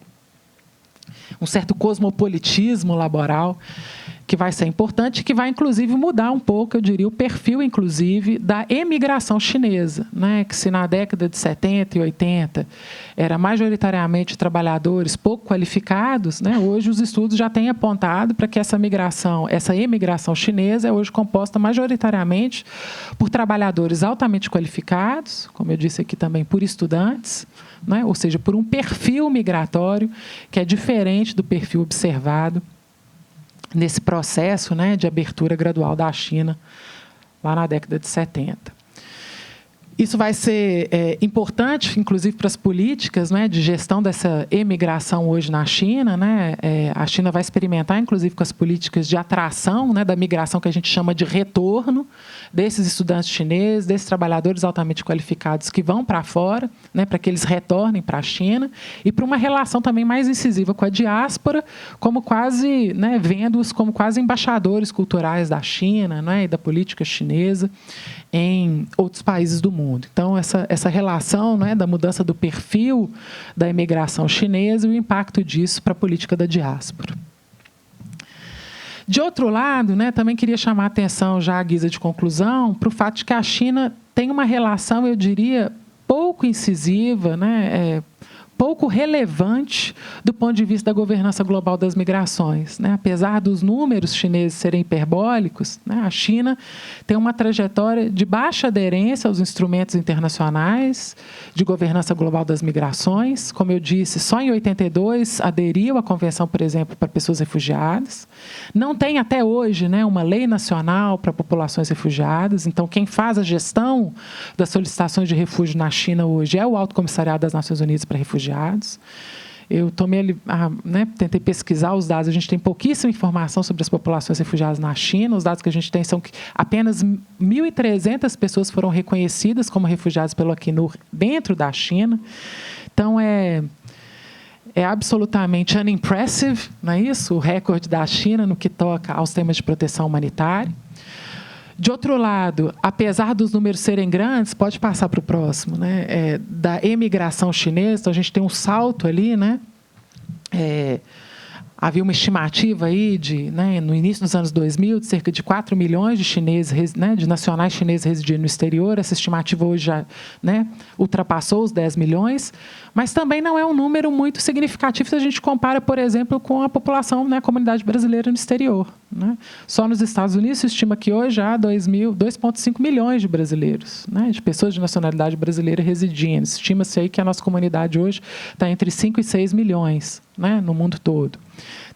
um certo cosmopolitismo laboral, que vai ser importante, que vai, inclusive, mudar um pouco, eu diria, o perfil, inclusive, da emigração chinesa, né? Que se na década de 70 e 80 era majoritariamente trabalhadores pouco qualificados, né? Hoje os estudos já têm apontado para que essa emigração chinesa é hoje composta majoritariamente por trabalhadores altamente qualificados, como eu disse aqui também, por estudantes, né? Ou seja, por um perfil migratório que é diferente do perfil observado nesse processo, né, de abertura gradual da China, lá na década de 70. Isso vai ser importante, inclusive, para as políticas, né, de gestão dessa emigração hoje na China. Né? A China vai experimentar, inclusive, com as políticas de atração, né, da migração que a gente chama de retorno desses estudantes chineses, desses trabalhadores altamente qualificados que vão para fora, né, para que eles retornem para a China, e para uma relação também mais incisiva com a diáspora, como quase, né, vendo-os como quase embaixadores culturais da China, né, e da política chinesa em outros países do mundo. Então, essa relação, né, da mudança do perfil da imigração chinesa e o impacto disso para a política da diáspora. De outro lado, né, também queria chamar a atenção, já à guisa de conclusão, para o fato de que a China tem uma relação, eu diria, pouco incisiva, né, pouco relevante do ponto de vista da governança global das migrações. Né? Apesar dos números chineses serem hiperbólicos, né, a China tem uma trajetória de baixa aderência aos instrumentos internacionais de governança global das migrações. Como eu disse, só em 82 aderiu à Convenção, por exemplo, para pessoas refugiadas. Não tem até hoje, né, uma lei nacional para populações refugiadas. Então, quem faz a gestão das solicitações de refúgio na China hoje é o Alto Comissariado das Nações Unidas para Refugiados. Eu tentei pesquisar os dados. A gente tem pouquíssima informação sobre as populações refugiadas na China. Os dados que a gente tem são que apenas 1.300 pessoas foram reconhecidas como refugiadas pelo Acnur dentro da China. Então, é absolutamente unimpressive, não é isso? O recorde da China no que toca aos temas de proteção humanitária. De outro lado, apesar dos números serem grandes, pode passar para o próximo, né? Da emigração chinesa, então a gente tem um salto ali, né? Havia uma estimativa aí né, no início dos anos 2000 de cerca de 4 milhões de chineses, né, de nacionais chineses residindo no exterior. Essa estimativa hoje já, né, ultrapassou os 10 milhões, mas também não é um número muito significativo se a gente compara, por exemplo, com a população, né, a comunidade brasileira no exterior. né? Só nos Estados Unidos se estima que hoje há 2,5 milhões de brasileiros, né? De pessoas de nacionalidade brasileira residindo. Estima-se aí que a nossa comunidade hoje está entre 5 e 6 milhões, né? No mundo todo.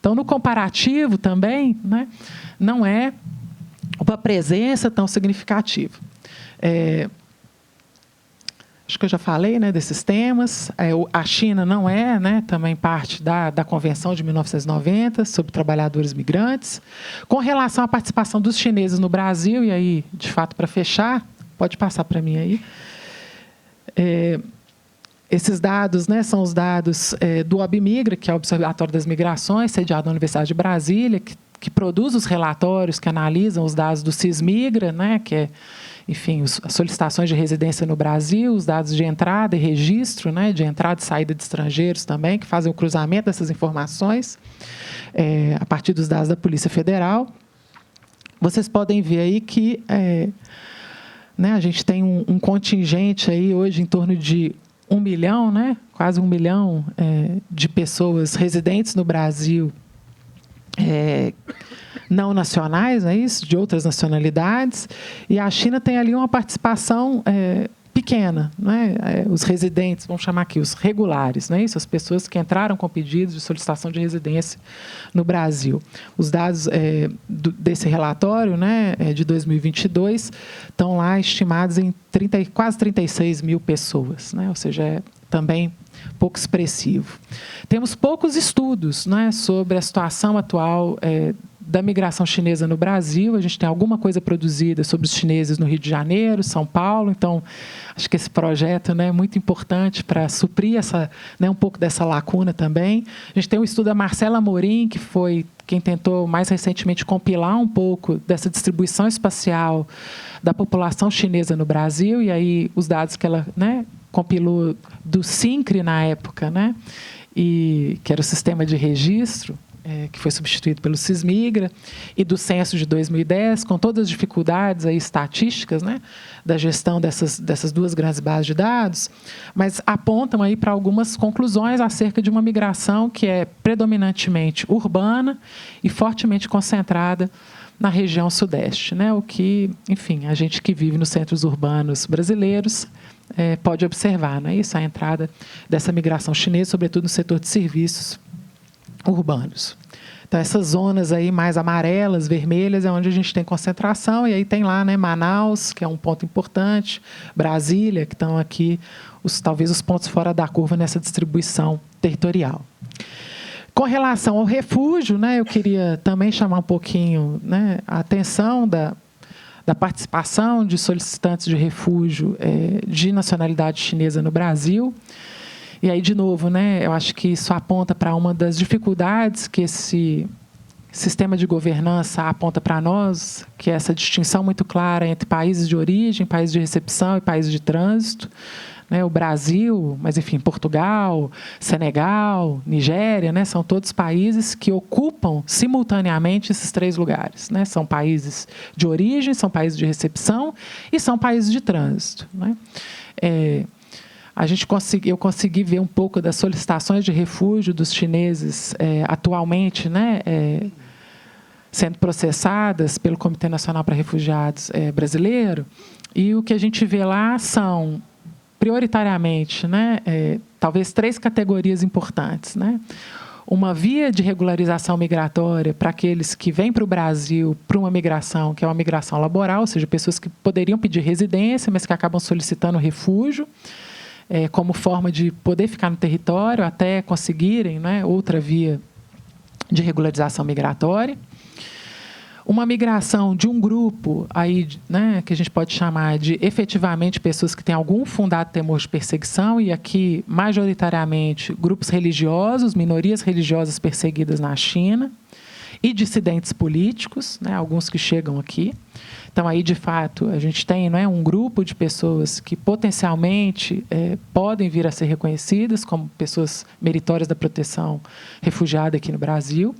Então, no comparativo também, né? Não é uma presença tão significativa. Acho que eu já falei, né, desses temas. A China não é, né, também parte da Convenção de 1990 sobre trabalhadores migrantes. Com relação à participação dos chineses no Brasil, e aí, de fato, para fechar, pode passar para mim aí. Esses dados, né, são os dados do OBMigra, que é o Observatório das Migrações, sediado na Universidade de Brasília, que produz os relatórios que analisam os dados do CISMigra, né, que é, enfim, as solicitações de residência no Brasil, os dados de entrada e registro, né, de entrada e saída de estrangeiros também, que fazem o cruzamento dessas informações a partir dos dados da Polícia Federal. Vocês podem ver aí que né, a gente tem um contingente aí hoje em torno de 1 milhão, né, quase 1 milhão de pessoas residentes no Brasil, não nacionais, é isso, de outras nacionalidades, e a China tem ali uma participação pequena, né? Os residentes, vamos chamar aqui, os regulares, não é isso? As pessoas que entraram com pedidos de solicitação de residência no Brasil. Os dados desse relatório, né, de 2022, estão lá estimados em quase 36 mil pessoas, né? Ou seja, é também pouco expressivo. Temos poucos estudos, né, sobre a situação atual da migração chinesa no Brasil. A gente tem alguma coisa produzida sobre os chineses no Rio de Janeiro, São Paulo. Então, acho que esse projeto, né, é muito importante para suprir um pouco dessa lacuna também. A gente tem um estudo da Marcela Amorim, que foi quem tentou mais recentemente compilar um pouco dessa distribuição espacial da população chinesa no Brasil. E aí os dados que ela, né, compilou do SINCRE na época, né, e que era o sistema de registro, que foi substituído pelo CISMigra, e do censo de 2010, com todas as dificuldades aí estatísticas, né, da gestão dessas duas grandes bases de dados, mas apontam aí para algumas conclusões acerca de uma migração que é predominantemente urbana e fortemente concentrada na região sudeste, né, o que, enfim, a gente que vive nos centros urbanos brasileiros pode observar, não é isso? A entrada dessa migração chinesa, sobretudo no setor de serviços urbanos. Então, essas zonas aí mais amarelas, vermelhas, é onde a gente tem concentração, e aí tem lá, né, Manaus, que é um ponto importante, Brasília, que estão aqui talvez os pontos fora da curva nessa distribuição territorial. Com relação ao refúgio, né, eu queria também chamar um pouquinho, né, a atenção da participação de solicitantes de refúgio de nacionalidade chinesa no Brasil. E aí, de novo, né, eu acho que isso aponta para uma das dificuldades que esse sistema de governança aponta para nós, que é essa distinção muito clara entre países de origem, países de recepção e países de trânsito. O Brasil, mas, enfim, Portugal, Senegal, Nigéria, né, são todos países que ocupam simultaneamente esses 3 lugares, né? São países de origem, são países de recepção e são países de trânsito, né? Eu consegui ver um pouco das solicitações de refúgio dos chineses atualmente, né, sendo processadas pelo Comitê Nacional para Refugiados brasileiro, e o que a gente vê lá são prioritariamente, né, talvez 3 categorias importantes, né? Uma via de regularização migratória para aqueles que vêm para o Brasil para uma migração, que é uma migração laboral, ou seja, pessoas que poderiam pedir residência, mas que acabam solicitando refúgio, como forma de poder ficar no território até conseguirem, né, outra via de regularização migratória. Uma migração de um grupo aí, né, que a gente pode chamar de efetivamente pessoas que têm algum fundado temor de perseguição, e aqui majoritariamente grupos religiosos, minorias religiosas perseguidas na China, e dissidentes políticos, né, alguns que chegam aqui. Então, aí, de fato, a gente tem, não é, um grupo de pessoas que potencialmente podem vir a ser reconhecidas como pessoas meritórias da proteção refugiada aqui no Brasil.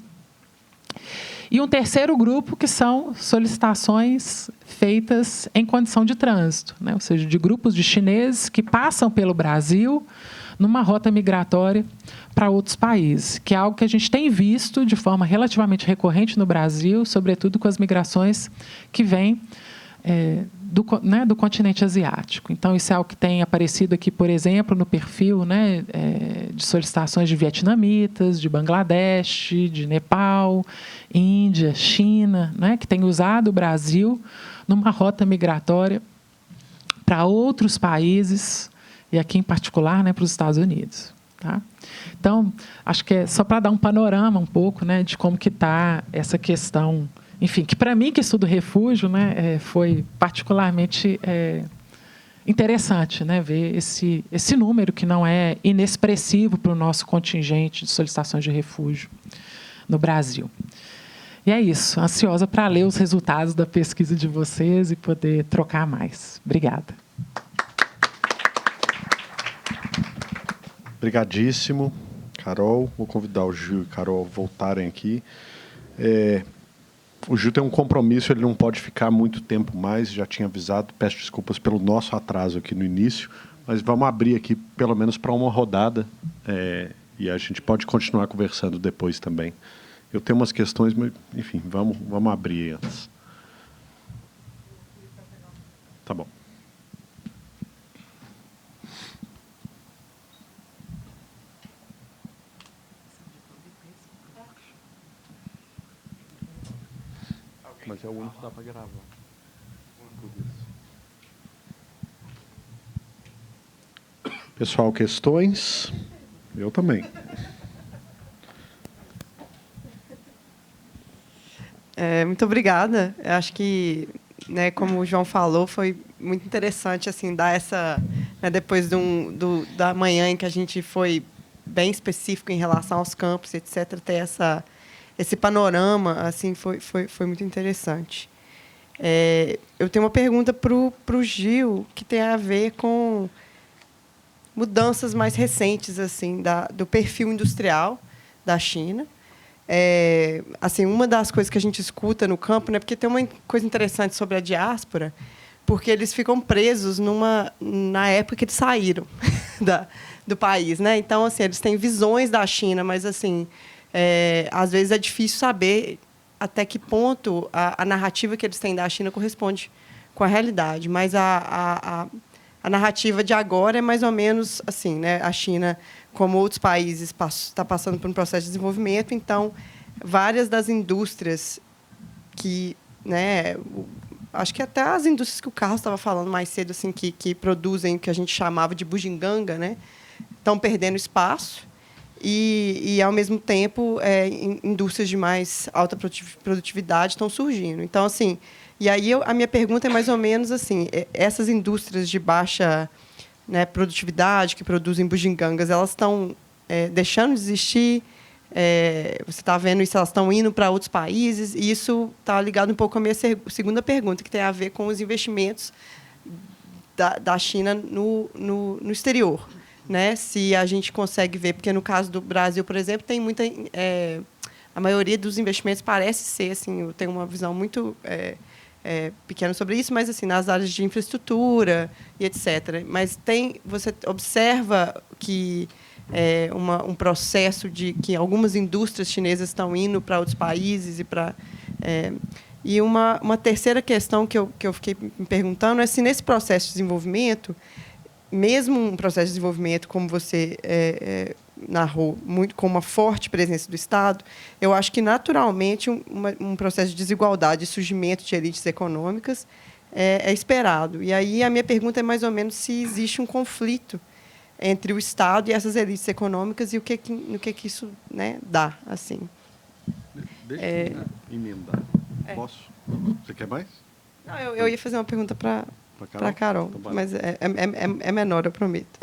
E um terceiro grupo, que são solicitações feitas em condição de trânsito, né? Ou seja, de grupos de chineses que passam pelo Brasil numa rota migratória para outros países, que é algo que a gente tem visto de forma relativamente recorrente no Brasil, sobretudo com as migrações que vêm do continente asiático. Então, isso é algo que tem aparecido aqui, por exemplo, no perfil, né, de solicitações de vietnamitas, de Bangladesh, de Nepal, Índia, China, né, que tem usado o Brasil numa rota migratória para outros países, e aqui em particular, né, para os Estados Unidos. Tá? Então, acho que é só para dar um panorama um pouco, né, de como que está essa questão, enfim, que para mim, que estudo refúgio, né, foi particularmente interessante, né, ver esse número que não é inexpressivo para o nosso contingente de solicitações de refúgio no Brasil. E é isso, ansiosa para ler os resultados da pesquisa de vocês e poder trocar mais. Obrigada. Obrigadíssimo, Carol. Vou convidar o Gil e a Carol a voltarem aqui. O Gil tem um compromisso, ele não pode ficar muito tempo mais, já tinha avisado, peço desculpas pelo nosso atraso aqui no início, mas vamos abrir aqui pelo menos para uma rodada, e a gente pode continuar conversando depois também. Eu tenho umas questões, mas, enfim, vamos abrir antes. Tá bom. Mas é o único que dá para gravar. Pessoal, questões? Eu também. Muito obrigada. Eu acho que, né, como o João falou, foi muito interessante assim dar essa, né, depois da manhã em que a gente foi bem específico em relação aos campos, etc. Ter esse panorama assim foi muito interessante. Eu tenho uma pergunta para o Gil que tem a ver com mudanças mais recentes assim do perfil industrial da China. Assim, uma das coisas que a gente escuta no campo, né, porque tem uma coisa interessante sobre a diáspora, porque eles ficam presos na época que eles saíram do país, né? Então, assim, eles têm visões da China, mas assim, às vezes é difícil saber até que ponto a narrativa que eles têm da China corresponde com a realidade. Mas a narrativa de agora é mais ou menos assim, né? A China, como outros países, está passando por um processo de desenvolvimento. Então, várias das indústrias que, né, acho que até as indústrias que o Carlos estava falando mais cedo, assim, que produzem o que a gente chamava de bugiganga, né, estão perdendo espaço e ao mesmo tempo, indústrias de mais alta produtividade estão surgindo. Então, assim, e aí a minha pergunta é mais ou menos assim: essas indústrias de baixa, né, produtividade, que produzem bugigangas, elas estão deixando de existir? Você está vendo isso, elas estão indo para outros países? E isso está ligado um pouco com a minha segunda pergunta, que tem a ver com os investimentos da China no exterior. Né? Se a gente consegue ver, porque no caso do Brasil, por exemplo, tem muita... a maioria dos investimentos parece ser, assim, eu tenho uma visão muito... pequeno sobre isso, mas assim nas áreas de infraestrutura e etc. Mas você observa que um processo de que algumas indústrias chinesas estão indo para outros países e uma terceira questão que eu fiquei me perguntando é se nesse processo de desenvolvimento, mesmo um processo de desenvolvimento como você narrou, muito com uma forte presença do Estado, eu acho que, naturalmente, um processo de desigualdade e surgimento de elites econômicas é esperado. E aí a minha pergunta é, mais ou menos, se existe um conflito entre o Estado e essas elites econômicas e no que isso, né, dá. Assim. Deixa eu emendar. Posso? Você quer mais? Não, eu ia fazer uma pergunta para a Carol, então, mas é menor, eu prometo.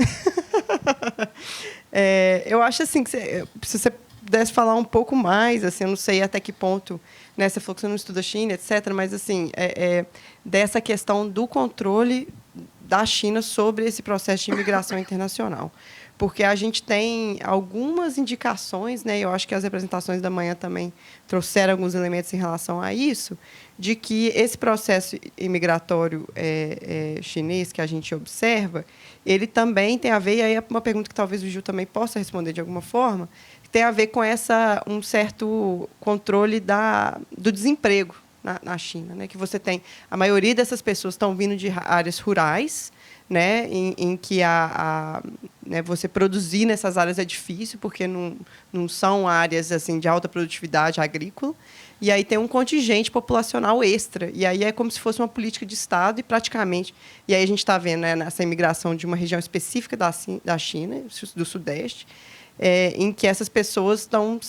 Eu acho assim que se você pudesse falar um pouco mais, assim, eu não sei até que ponto, né, você falou que você não estuda China, etc., mas assim, dessa questão do controle da China sobre esse processo de imigração internacional. Porque a gente tem algumas indicações, né, eu acho que as representações da manhã também trouxeram alguns elementos em relação a isso, de que esse processo imigratório chinês que a gente observa, ele também tem a ver, e aí é uma pergunta que talvez o Gil também possa responder de alguma forma, tem a ver com um certo controle do desemprego na China, né? Que você tem a maioria dessas pessoas estão vindo de áreas rurais, né? Em que né, você produzir nessas áreas é difícil porque não são áreas assim de alta produtividade agrícola, e aí tem um contingente populacional extra, e aí é como se fosse uma política de Estado, e praticamente, e aí a gente está vendo, né, essa imigração de uma região específica da China, do Sudeste, em que essas pessoas estão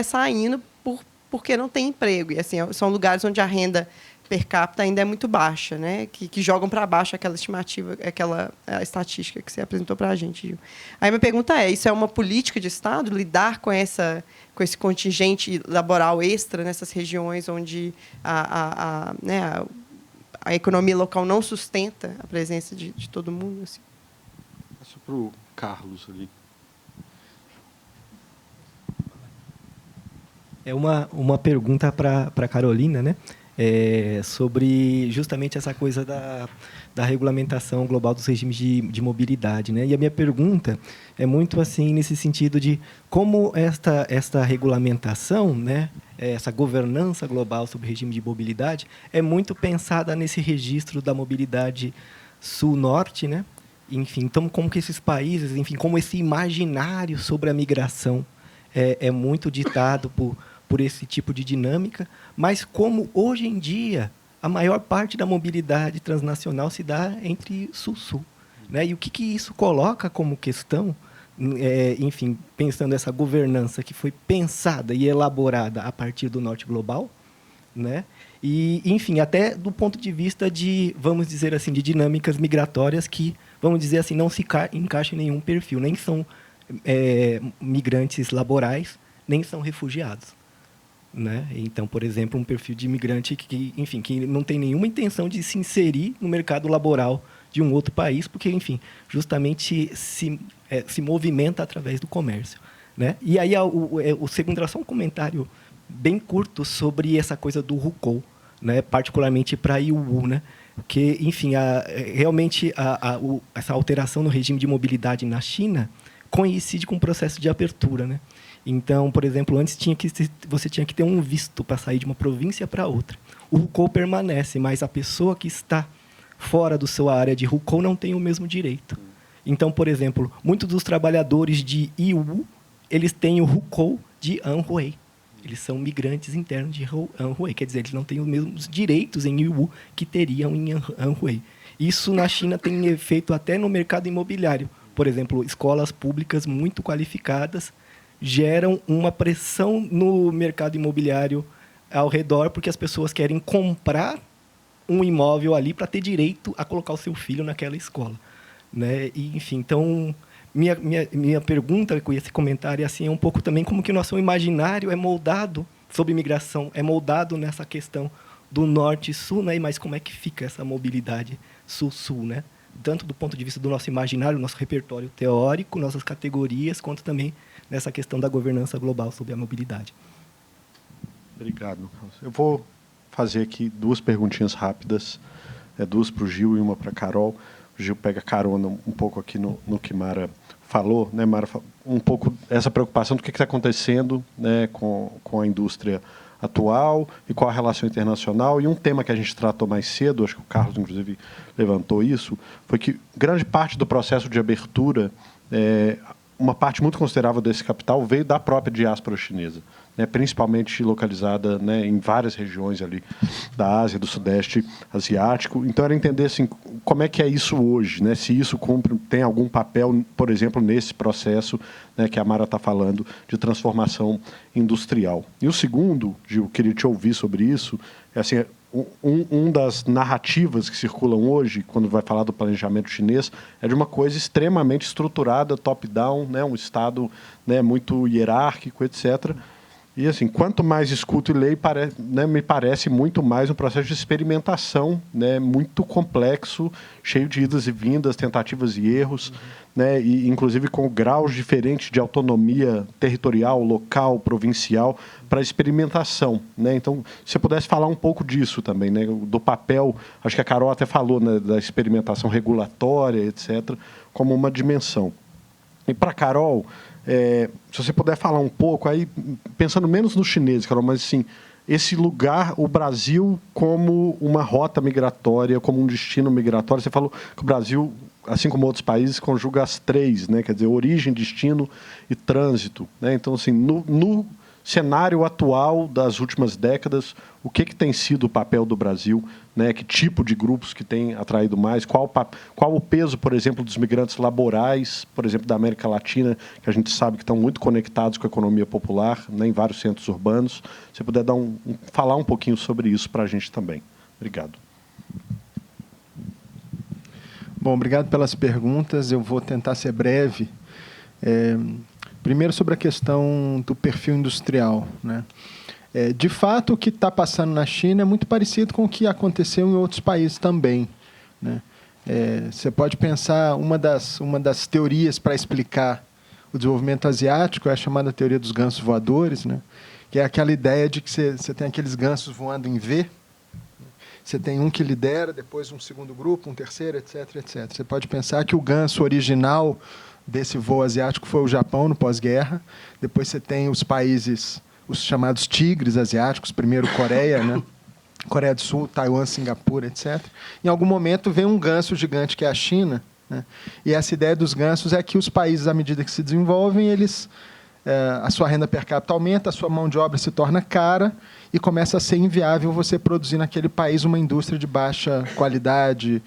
saindo porque não tem emprego. E assim, são lugares onde a renda per capita ainda é muito baixa, né? Que jogam para baixo aquela estimativa, aquela estatística que você apresentou para a gente, Gil. Aí minha pergunta isso é uma política de Estado, lidar com esse contingente laboral extra nessas regiões onde né, a economia local não sustenta a presença de todo mundo? Assim? Passo para o Carlos ali. É uma pergunta para a Carolina, né? Sobre justamente essa coisa da regulamentação global dos regimes de mobilidade, né? E a minha pergunta é muito assim nesse sentido de como esta regulamentação, né? Essa governança global sobre o regime de mobilidade é muito pensada nesse registro da mobilidade sul-norte, né? Enfim, então como que esses países, enfim, como esse imaginário sobre a migração é muito ditado por esse tipo de dinâmica, mas como hoje em dia a maior parte da mobilidade transnacional se dá entre sul-sul, né? E o que isso coloca como questão, enfim, pensando essa governança que foi pensada e elaborada a partir do norte global, né? E, enfim, até do ponto de vista de, vamos dizer assim, de dinâmicas migratórias que, vamos dizer assim, não se encaixam em nenhum perfil, nem são migrantes laborais, nem são refugiados. Né? Então, por exemplo, um perfil de imigrante que não tem nenhuma intenção de se inserir no mercado laboral de um outro país, porque, enfim, justamente se movimenta através do comércio. Né? E aí, o segundo era só um comentário bem curto sobre essa coisa do RUCOL, né? Particularmente para a IUU, né? Porque, enfim, realmente essa alteração no regime de mobilidade na China coincide com o processo de abertura, né? Então, por exemplo, antes você tinha que ter um visto para sair de uma província para outra. O RUCOL permanece, mas a pessoa que está fora da sua área de RUCOL não tem o mesmo direito. Então, por exemplo, muitos dos trabalhadores de IU, eles têm o RUCOL de Anhui. Eles são migrantes internos de Anhui, quer dizer, eles não têm os mesmos direitos em IU que teriam em Anhui. Isso na China tem efeito até no mercado imobiliário. Por exemplo, escolas públicas muito qualificadas geram uma pressão no mercado imobiliário ao redor, porque as pessoas querem comprar um imóvel ali para ter direito a colocar o seu filho naquela escola. Né? E, enfim, então, minha pergunta com esse comentário assim, é um pouco também como que o nosso imaginário é moldado sobre imigração, é moldado nessa questão do norte e sul, né? Mas como é que fica essa mobilidade sul-sul, né? Tanto do ponto de vista do nosso imaginário, nosso repertório teórico, nossas categorias, quanto também nessa questão da governança global sobre a mobilidade. Obrigado. Eu vou fazer aqui duas perguntinhas rápidas, duas para o Gil e uma para a Carol. O Gil pega carona um pouco aqui no que Mara falou, né, Mara? Um pouco essa preocupação do que está acontecendo, né, com a indústria atual e com a relação internacional. E um tema que a gente tratou mais cedo, acho que o Carlos, inclusive, levantou isso, foi que grande parte do processo de abertura, uma parte muito considerável desse capital veio da própria diáspora chinesa, né, principalmente localizada, né, em várias regiões ali da Ásia, do Sudeste Asiático. Então, era entender assim, como é que é isso hoje, né, se isso tem algum papel, por exemplo, nesse processo, né, que a Mara está falando, de transformação industrial. E o segundo, Gil, queria te ouvir sobre isso, é assim, um das narrativas que circulam hoje, quando vai falar do planejamento chinês, é de uma coisa extremamente estruturada, top-down, né, um Estado, né, muito hierárquico, etc., E, assim, quanto mais escuto e leio, né, me parece muito mais um processo de experimentação, né, muito complexo, cheio de idas e vindas, tentativas e erros, né, e, inclusive, com graus diferentes de autonomia territorial, local, provincial, para experimentação. Né? Então, se você pudesse falar um pouco disso também, né, do papel, acho que a Carol até falou, né, da experimentação regulatória, etc., como uma dimensão. E para a Carol, se você puder falar um pouco, aí pensando menos nos chineses, Carol, mas assim, esse lugar, o Brasil como uma rota migratória, como um destino migratório. Você falou que o Brasil, assim como outros países, conjuga as três, né? Quer dizer, origem, destino e trânsito. Né? Então, assim, no cenário atual das últimas décadas, o que tem sido o papel do Brasil? Né? Que tipo de grupos que tem atraído mais? Qual o peso, por exemplo, dos migrantes laborais, por exemplo, da América Latina, que a gente sabe que estão muito conectados com a economia popular, né, em vários centros urbanos? Se você puder falar um pouquinho sobre isso para a gente também. Obrigado. Bom, obrigado pelas perguntas. Eu vou tentar ser breve. Primeiro, sobre a questão do perfil industrial, né? De fato, o que está passando na China é muito parecido com o que aconteceu em outros países também, né? Você pode pensar, uma das teorias para explicar o desenvolvimento asiático é a chamada teoria dos gansos voadores, né? Que é aquela ideia de que você tem aqueles gansos voando em V, você tem um que lidera, depois um segundo grupo, um terceiro, etc., etc. Você pode pensar que o ganso original desse voo asiático foi o Japão no pós-guerra. Depois você tem os países, os chamados tigres asiáticos, primeiro Coreia, né? Coreia do Sul, Taiwan, Singapura, etc. Em algum momento vem um ganso gigante que é a China, né? E essa ideia dos gansos é que os países, à medida que se desenvolvem, a sua renda per capita aumenta, a sua mão de obra se torna cara e começa a ser inviável você produzir naquele país uma indústria de baixa qualidade,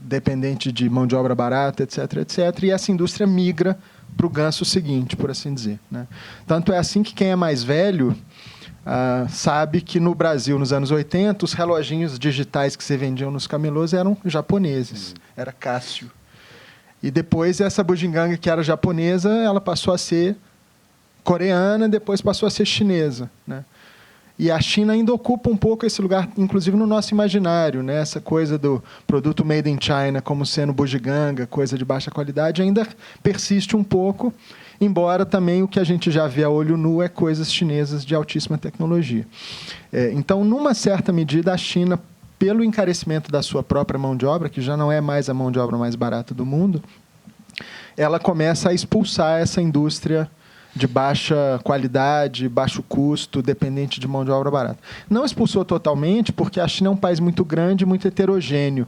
dependente de mão de obra barata, etc., etc. E essa indústria migra para o ganso seguinte, por assim dizer, né? Tanto é assim que quem é mais velho sabe que no Brasil, nos anos 80, os reloginhos digitais que se vendiam nos camelôs eram japoneses, era Cássio. E depois essa bugiganga que era japonesa, ela passou a ser coreana, depois passou a ser chinesa, né? E a China ainda ocupa um pouco esse lugar, inclusive no nosso imaginário, né? Essa coisa do produto made in China como sendo bugiganga, coisa de baixa qualidade, ainda persiste um pouco, embora também o que a gente já vê a olho nu é coisas chinesas de altíssima tecnologia. Então, numa certa medida, a China, pelo encarecimento da sua própria mão de obra, que já não é mais a mão de obra mais barata do mundo, ela começa a expulsar essa indústria de baixa qualidade, baixo custo, dependente de mão de obra barata. Não expulsou totalmente, porque a China é um país muito grande, muito heterogêneo.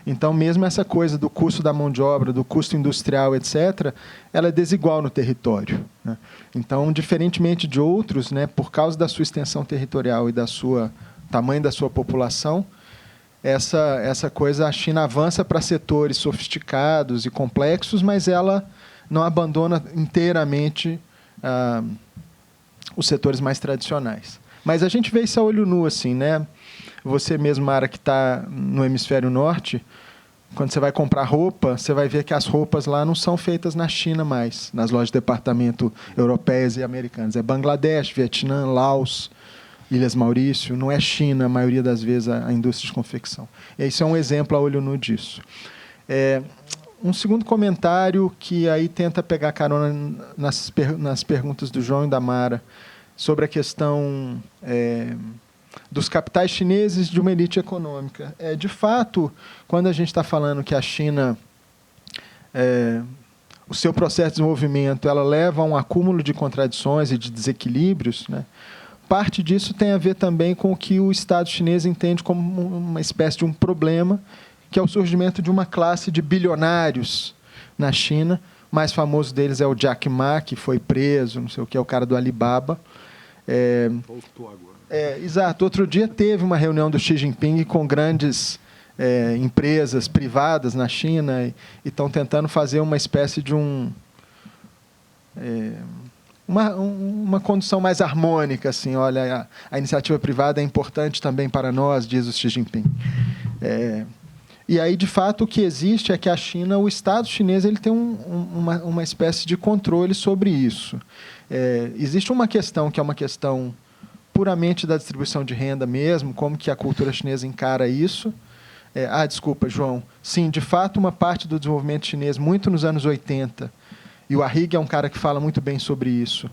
Então, mesmo essa coisa do custo da mão de obra, do custo industrial, etc., ela é desigual no território, né? Então, diferentemente de outros, né, por causa da sua extensão territorial e tamanho da sua população, essa coisa, a China avança para setores sofisticados e complexos, mas ela não abandona inteiramente os setores mais tradicionais. Mas a gente vê isso a olho nu, assim, né? Você mesmo, Mara, que está no hemisfério norte, quando você vai comprar roupa, você vai ver que as roupas lá não são feitas na China mais, nas lojas de departamento europeias e americanas. É Bangladesh, Vietnã, Laos, Ilhas Maurício, não é China, a maioria das vezes, a indústria de confecção. E isso é um exemplo a olho nu disso. Um segundo comentário que aí tenta pegar carona nas perguntas do João e da Mara sobre a questão dos capitais chineses de uma elite econômica. De fato, quando a gente está falando que a China, o seu processo de desenvolvimento, ela leva a um acúmulo de contradições e de desequilíbrios, né? Parte disso tem a ver também com o que o Estado chinês entende como uma espécie de um problema, que é o surgimento de uma classe de bilionários na China. O mais famoso deles é o Jack Ma, que foi preso, não sei o que, é o cara do Alibaba. Voltou agora. Exato. Outro dia teve uma reunião do Xi Jinping com grandes empresas privadas na China e estão tentando fazer uma espécie de uma condução mais harmônica, assim. Olha, a iniciativa privada é importante também para nós, diz o Xi Jinping. E aí, de fato, o que existe é que a China, o Estado chinês, ele tem uma espécie de controle sobre isso. Existe uma questão que é uma questão puramente da distribuição de renda mesmo, como que a cultura chinesa encara isso. Desculpa, João. Sim, de fato, uma parte do desenvolvimento chinês, muito nos anos 80, e o Arrighi é um cara que fala muito bem sobre isso,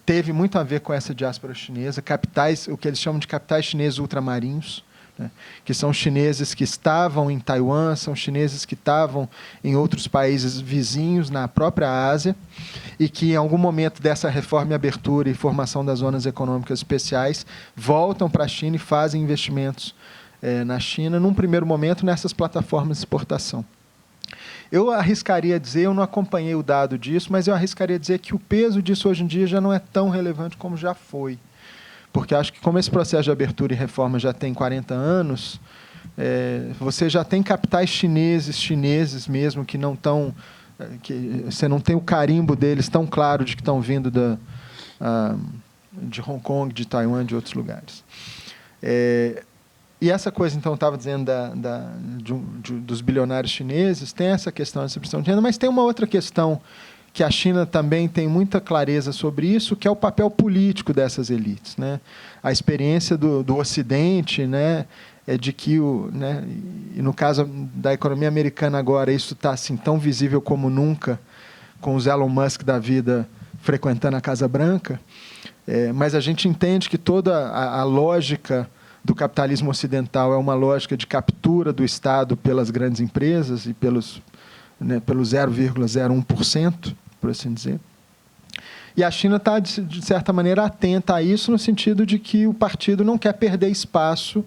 teve muito a ver com essa diáspora chinesa, capitais, o que eles chamam de capitais chineses ultramarinhos, né, que são chineses que estavam em Taiwan, são chineses que estavam em outros países vizinhos na própria Ásia, e que, em algum momento dessa reforma e abertura e formação das zonas econômicas especiais, voltam para a China e fazem investimentos na China, num primeiro momento, nessas plataformas de exportação. Eu arriscaria dizer, eu não acompanhei o dado disso, mas eu arriscaria dizer que o peso disso hoje em dia já não é tão relevante como já foi. Porque acho que como esse processo de abertura e reforma já tem 40 anos, você já tem capitais chineses mesmo, que não estão... que você não tem o carimbo deles tão claro de que estão vindo de Hong Kong, de Taiwan, de outros lugares. E essa coisa, então, eu estava dizendo dos bilionários chineses, tem essa questão da distribuição de renda, mas tem uma outra questão que a China também tem muita clareza sobre isso, que é o papel político dessas elites, né? A experiência do Ocidente, né, é de que, e no caso da economia americana agora, isso está assim, tão visível como nunca, com os Elon Musk da vida frequentando a Casa Branca, mas a gente entende que toda a lógica do capitalismo ocidental é uma lógica de captura do Estado pelas grandes empresas e pelo 0,01%, por assim dizer. E a China está, de certa maneira, atenta a isso, no sentido de que o partido não quer perder espaço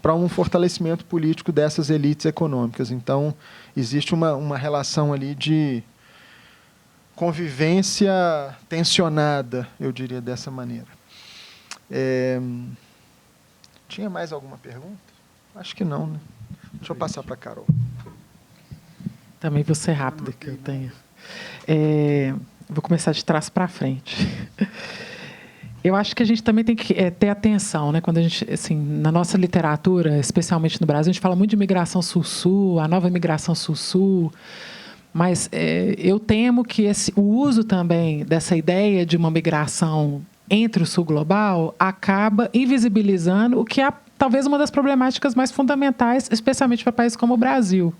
para um fortalecimento político dessas elites econômicas. Então, existe uma relação ali de convivência tensionada, eu diria dessa maneira. Tinha mais alguma pergunta? Acho que não, né? Deixa eu passar para a Carol. Também vou ser rápida, que eu tenho. Vou começar de trás para frente. Eu acho que a gente também tem que ter atenção, né? Quando a gente, assim, na nossa literatura, especialmente no Brasil, a gente fala muito de migração sul-sul, a nova migração sul-sul, mas eu temo que o uso também dessa ideia de uma migração entre o sul global acaba invisibilizando o que é talvez uma das problemáticas mais fundamentais, especialmente para países como o Brasil,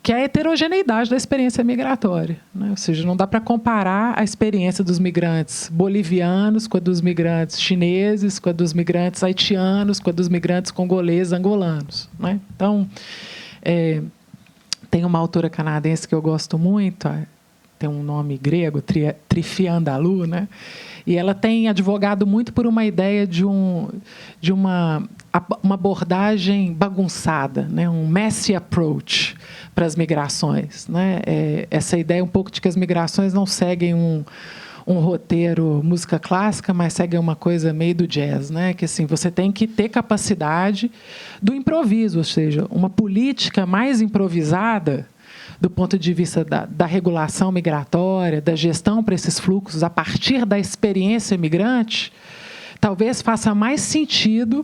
que é a heterogeneidade da experiência migratória, né? Ou seja, não dá para comparar a experiência dos migrantes bolivianos com a dos migrantes chineses, com a dos migrantes haitianos, com a dos migrantes congoleses, angolanos, né? Então, tem uma autora canadense que eu gosto muito, tem um nome grego, Trifia Andalu, né? E ela tem advogado muito por uma ideia de uma abordagem bagunçada, né? Um messy approach para as migrações, né? Essa ideia um pouco de que as migrações não seguem um roteiro música clássica, mas seguem uma coisa meio do jazz, né? Que assim, você tem que ter capacidade do improviso, ou seja, uma política mais improvisada do ponto de vista da regulação migratória, da gestão para esses fluxos a partir da experiência migrante, talvez faça mais sentido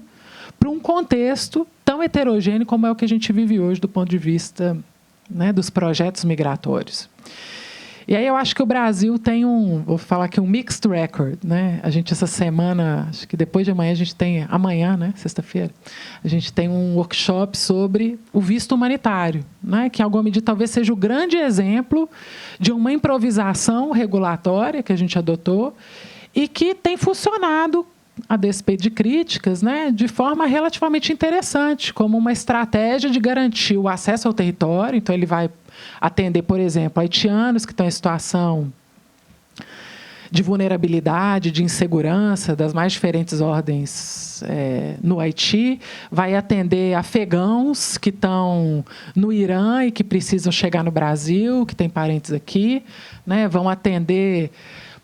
para um contexto tão heterogêneo como é o que a gente vive hoje do ponto de vista, né, dos projetos migratórios. E aí eu acho que o Brasil tem vou falar aqui, um mixed record, né? A gente, essa semana, acho que depois de amanhã, amanhã, né, sexta-feira, a gente tem um workshop sobre o visto humanitário, né? Que, em alguma medida, talvez seja o grande exemplo de uma improvisação regulatória que a gente adotou e que tem funcionado, a despeito de críticas, né, de forma relativamente interessante, como uma estratégia de garantir o acesso ao território. Então, ele vai atender, por exemplo, haitianos que estão em situação de vulnerabilidade, de insegurança, das mais diferentes ordens no Haiti, vai atender afegãos que estão no Irã e que precisam chegar no Brasil, que têm parentes aqui, né, vão atender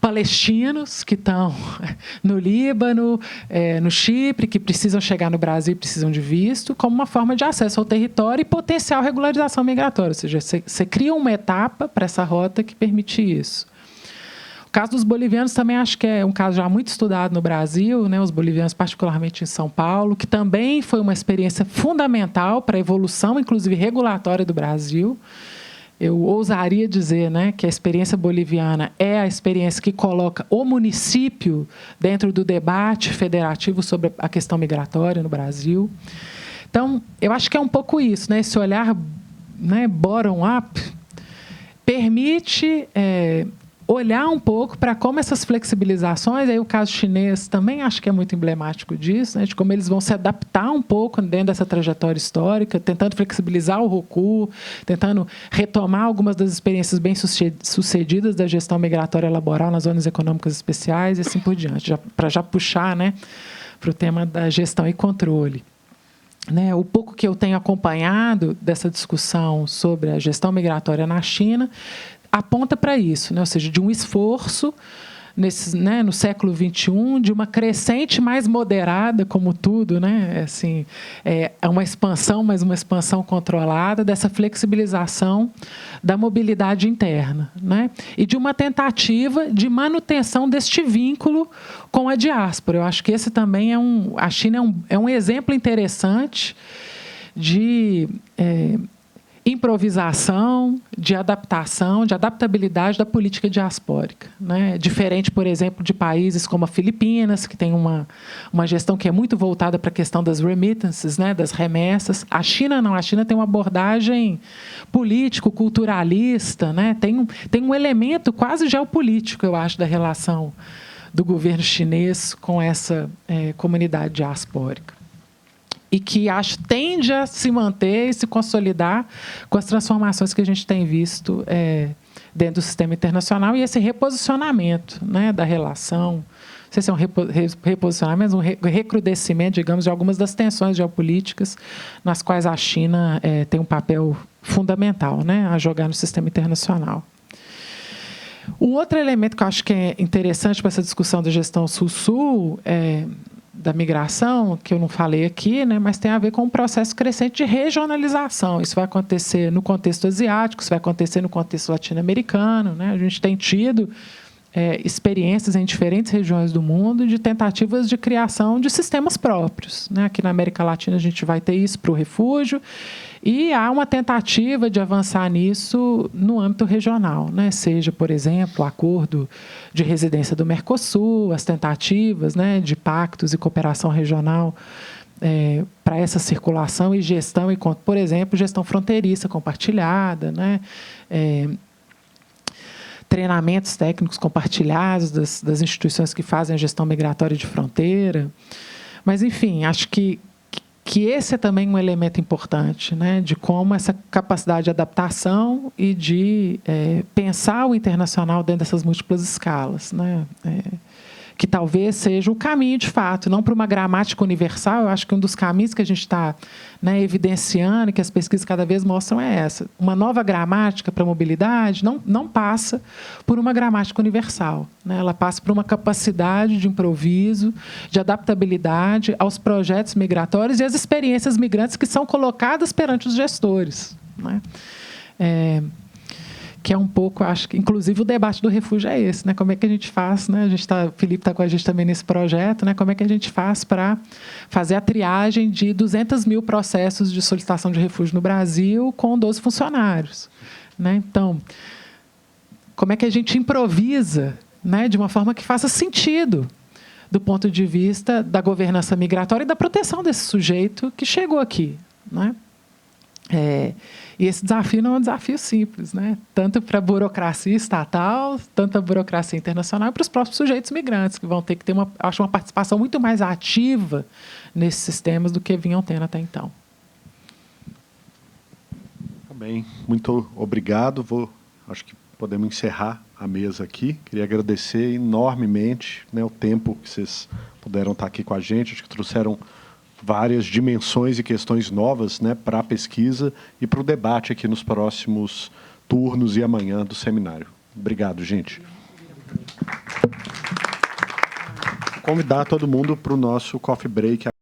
palestinos que estão no Líbano, no Chipre, que precisam chegar no Brasil e precisam de visto, como uma forma de acesso ao território e potencial regularização migratória. Ou seja, você cria uma etapa para essa rota que permite isso. O caso dos bolivianos também acho que é um caso já muito estudado no Brasil, né? Os bolivianos, particularmente em São Paulo, que também foi uma experiência fundamental para a evolução, inclusive regulatória, do Brasil. Eu ousaria dizer, né, que a experiência boliviana é a experiência que coloca o município dentro do debate federativo sobre a questão migratória no Brasil. Então, eu acho que é um pouco isso, né, esse olhar, né, bottom-up, permite olhar um pouco para como essas flexibilizações, aí o caso chinês também acho que é muito emblemático disso, né, de como eles vão se adaptar um pouco dentro dessa trajetória histórica, tentando flexibilizar o ROCU, tentando retomar algumas das experiências bem-sucedidas da gestão migratória laboral nas zonas econômicas especiais e assim por diante, para já puxar, né, para o tema da gestão e controle. Né, o pouco que eu tenho acompanhado dessa discussão sobre a gestão migratória na China aponta para isso, né? Ou seja, de um esforço no século XXI, de uma crescente mais moderada, como tudo, né? Assim, é uma expansão, mas uma expansão controlada, dessa flexibilização da mobilidade interna, né? E de uma tentativa de manutenção deste vínculo com a diáspora. Eu acho que esse também a China é um exemplo interessante de improvisação, de adaptação, de adaptabilidade da política diaspórica, né? Diferente, por exemplo, de países como a Filipinas, que tem uma gestão que é muito voltada para a questão das remittances, né? Das remessas. A China não, a China tem uma abordagem político-culturalista, né? Tem um elemento quase geopolítico, eu acho, da relação do governo chinês com essa comunidade diaspórica. E que tende a se manter e se consolidar com as transformações que a gente tem visto dentro do sistema internacional e esse reposicionamento, né, da relação, não sei se é um reposicionamento, mas um recrudescimento, digamos, de algumas das tensões geopolíticas nas quais a China tem um papel fundamental, né, a jogar no sistema internacional. Um outro elemento que eu acho que é interessante para essa discussão da gestão Sul-Sul da migração, que eu não falei aqui, né, mas tem a ver com um processo crescente de regionalização. Isso vai acontecer no contexto asiático, isso vai acontecer no contexto latino-americano, né? A gente tem tido experiências em diferentes regiões do mundo de tentativas de criação de sistemas próprios, né? Aqui na América Latina a gente vai ter isso para o refúgio e há uma tentativa de avançar nisso no âmbito regional, né? Seja, por exemplo, o acordo de residência do Mercosul, as tentativas, né, de pactos e cooperação regional para essa circulação e gestão, por exemplo, gestão fronteiriça compartilhada, né? Treinamentos técnicos compartilhados das instituições que fazem a gestão migratória de fronteira. Mas, enfim, acho que esse é também um elemento importante, né, de como essa capacidade de adaptação e de pensar o internacional dentro dessas múltiplas escalas, né, que talvez seja o caminho, de fato, não para uma gramática universal. Eu acho que um dos caminhos que a gente está, né, evidenciando e que as pesquisas cada vez mostram é essa. Uma nova gramática para a mobilidade não passa por uma gramática universal, né? Ela passa por uma capacidade de improviso, de adaptabilidade aos projetos migratórios e às experiências migrantes que são colocadas perante os gestores, né? Que é um pouco, acho que, inclusive, o debate do refúgio é esse, né? Como é que a gente faz, né? O Felipe está com a gente também nesse projeto, né? Como é que a gente faz para fazer a triagem de 200 mil processos de solicitação de refúgio no Brasil com 12 funcionários, né? Então, como é que a gente improvisa, né, de uma forma que faça sentido do ponto de vista da governança migratória e da proteção desse sujeito que chegou aqui, né? E esse desafio não é um desafio simples, né? Tanto para a burocracia estatal, tanto a burocracia internacional e para os próprios sujeitos migrantes, que vão ter que ter uma participação muito mais ativa nesses sistemas do que vinham tendo até então. Tá bem, muito obrigado. Acho que podemos encerrar a mesa aqui. Queria agradecer enormemente, né, o tempo que vocês puderam estar aqui com a gente. Acho que trouxeram várias dimensões e questões novas, né, para a pesquisa e para o debate aqui nos próximos turnos e amanhã do seminário. Obrigado, gente. Convidar todo mundo para o nosso coffee break.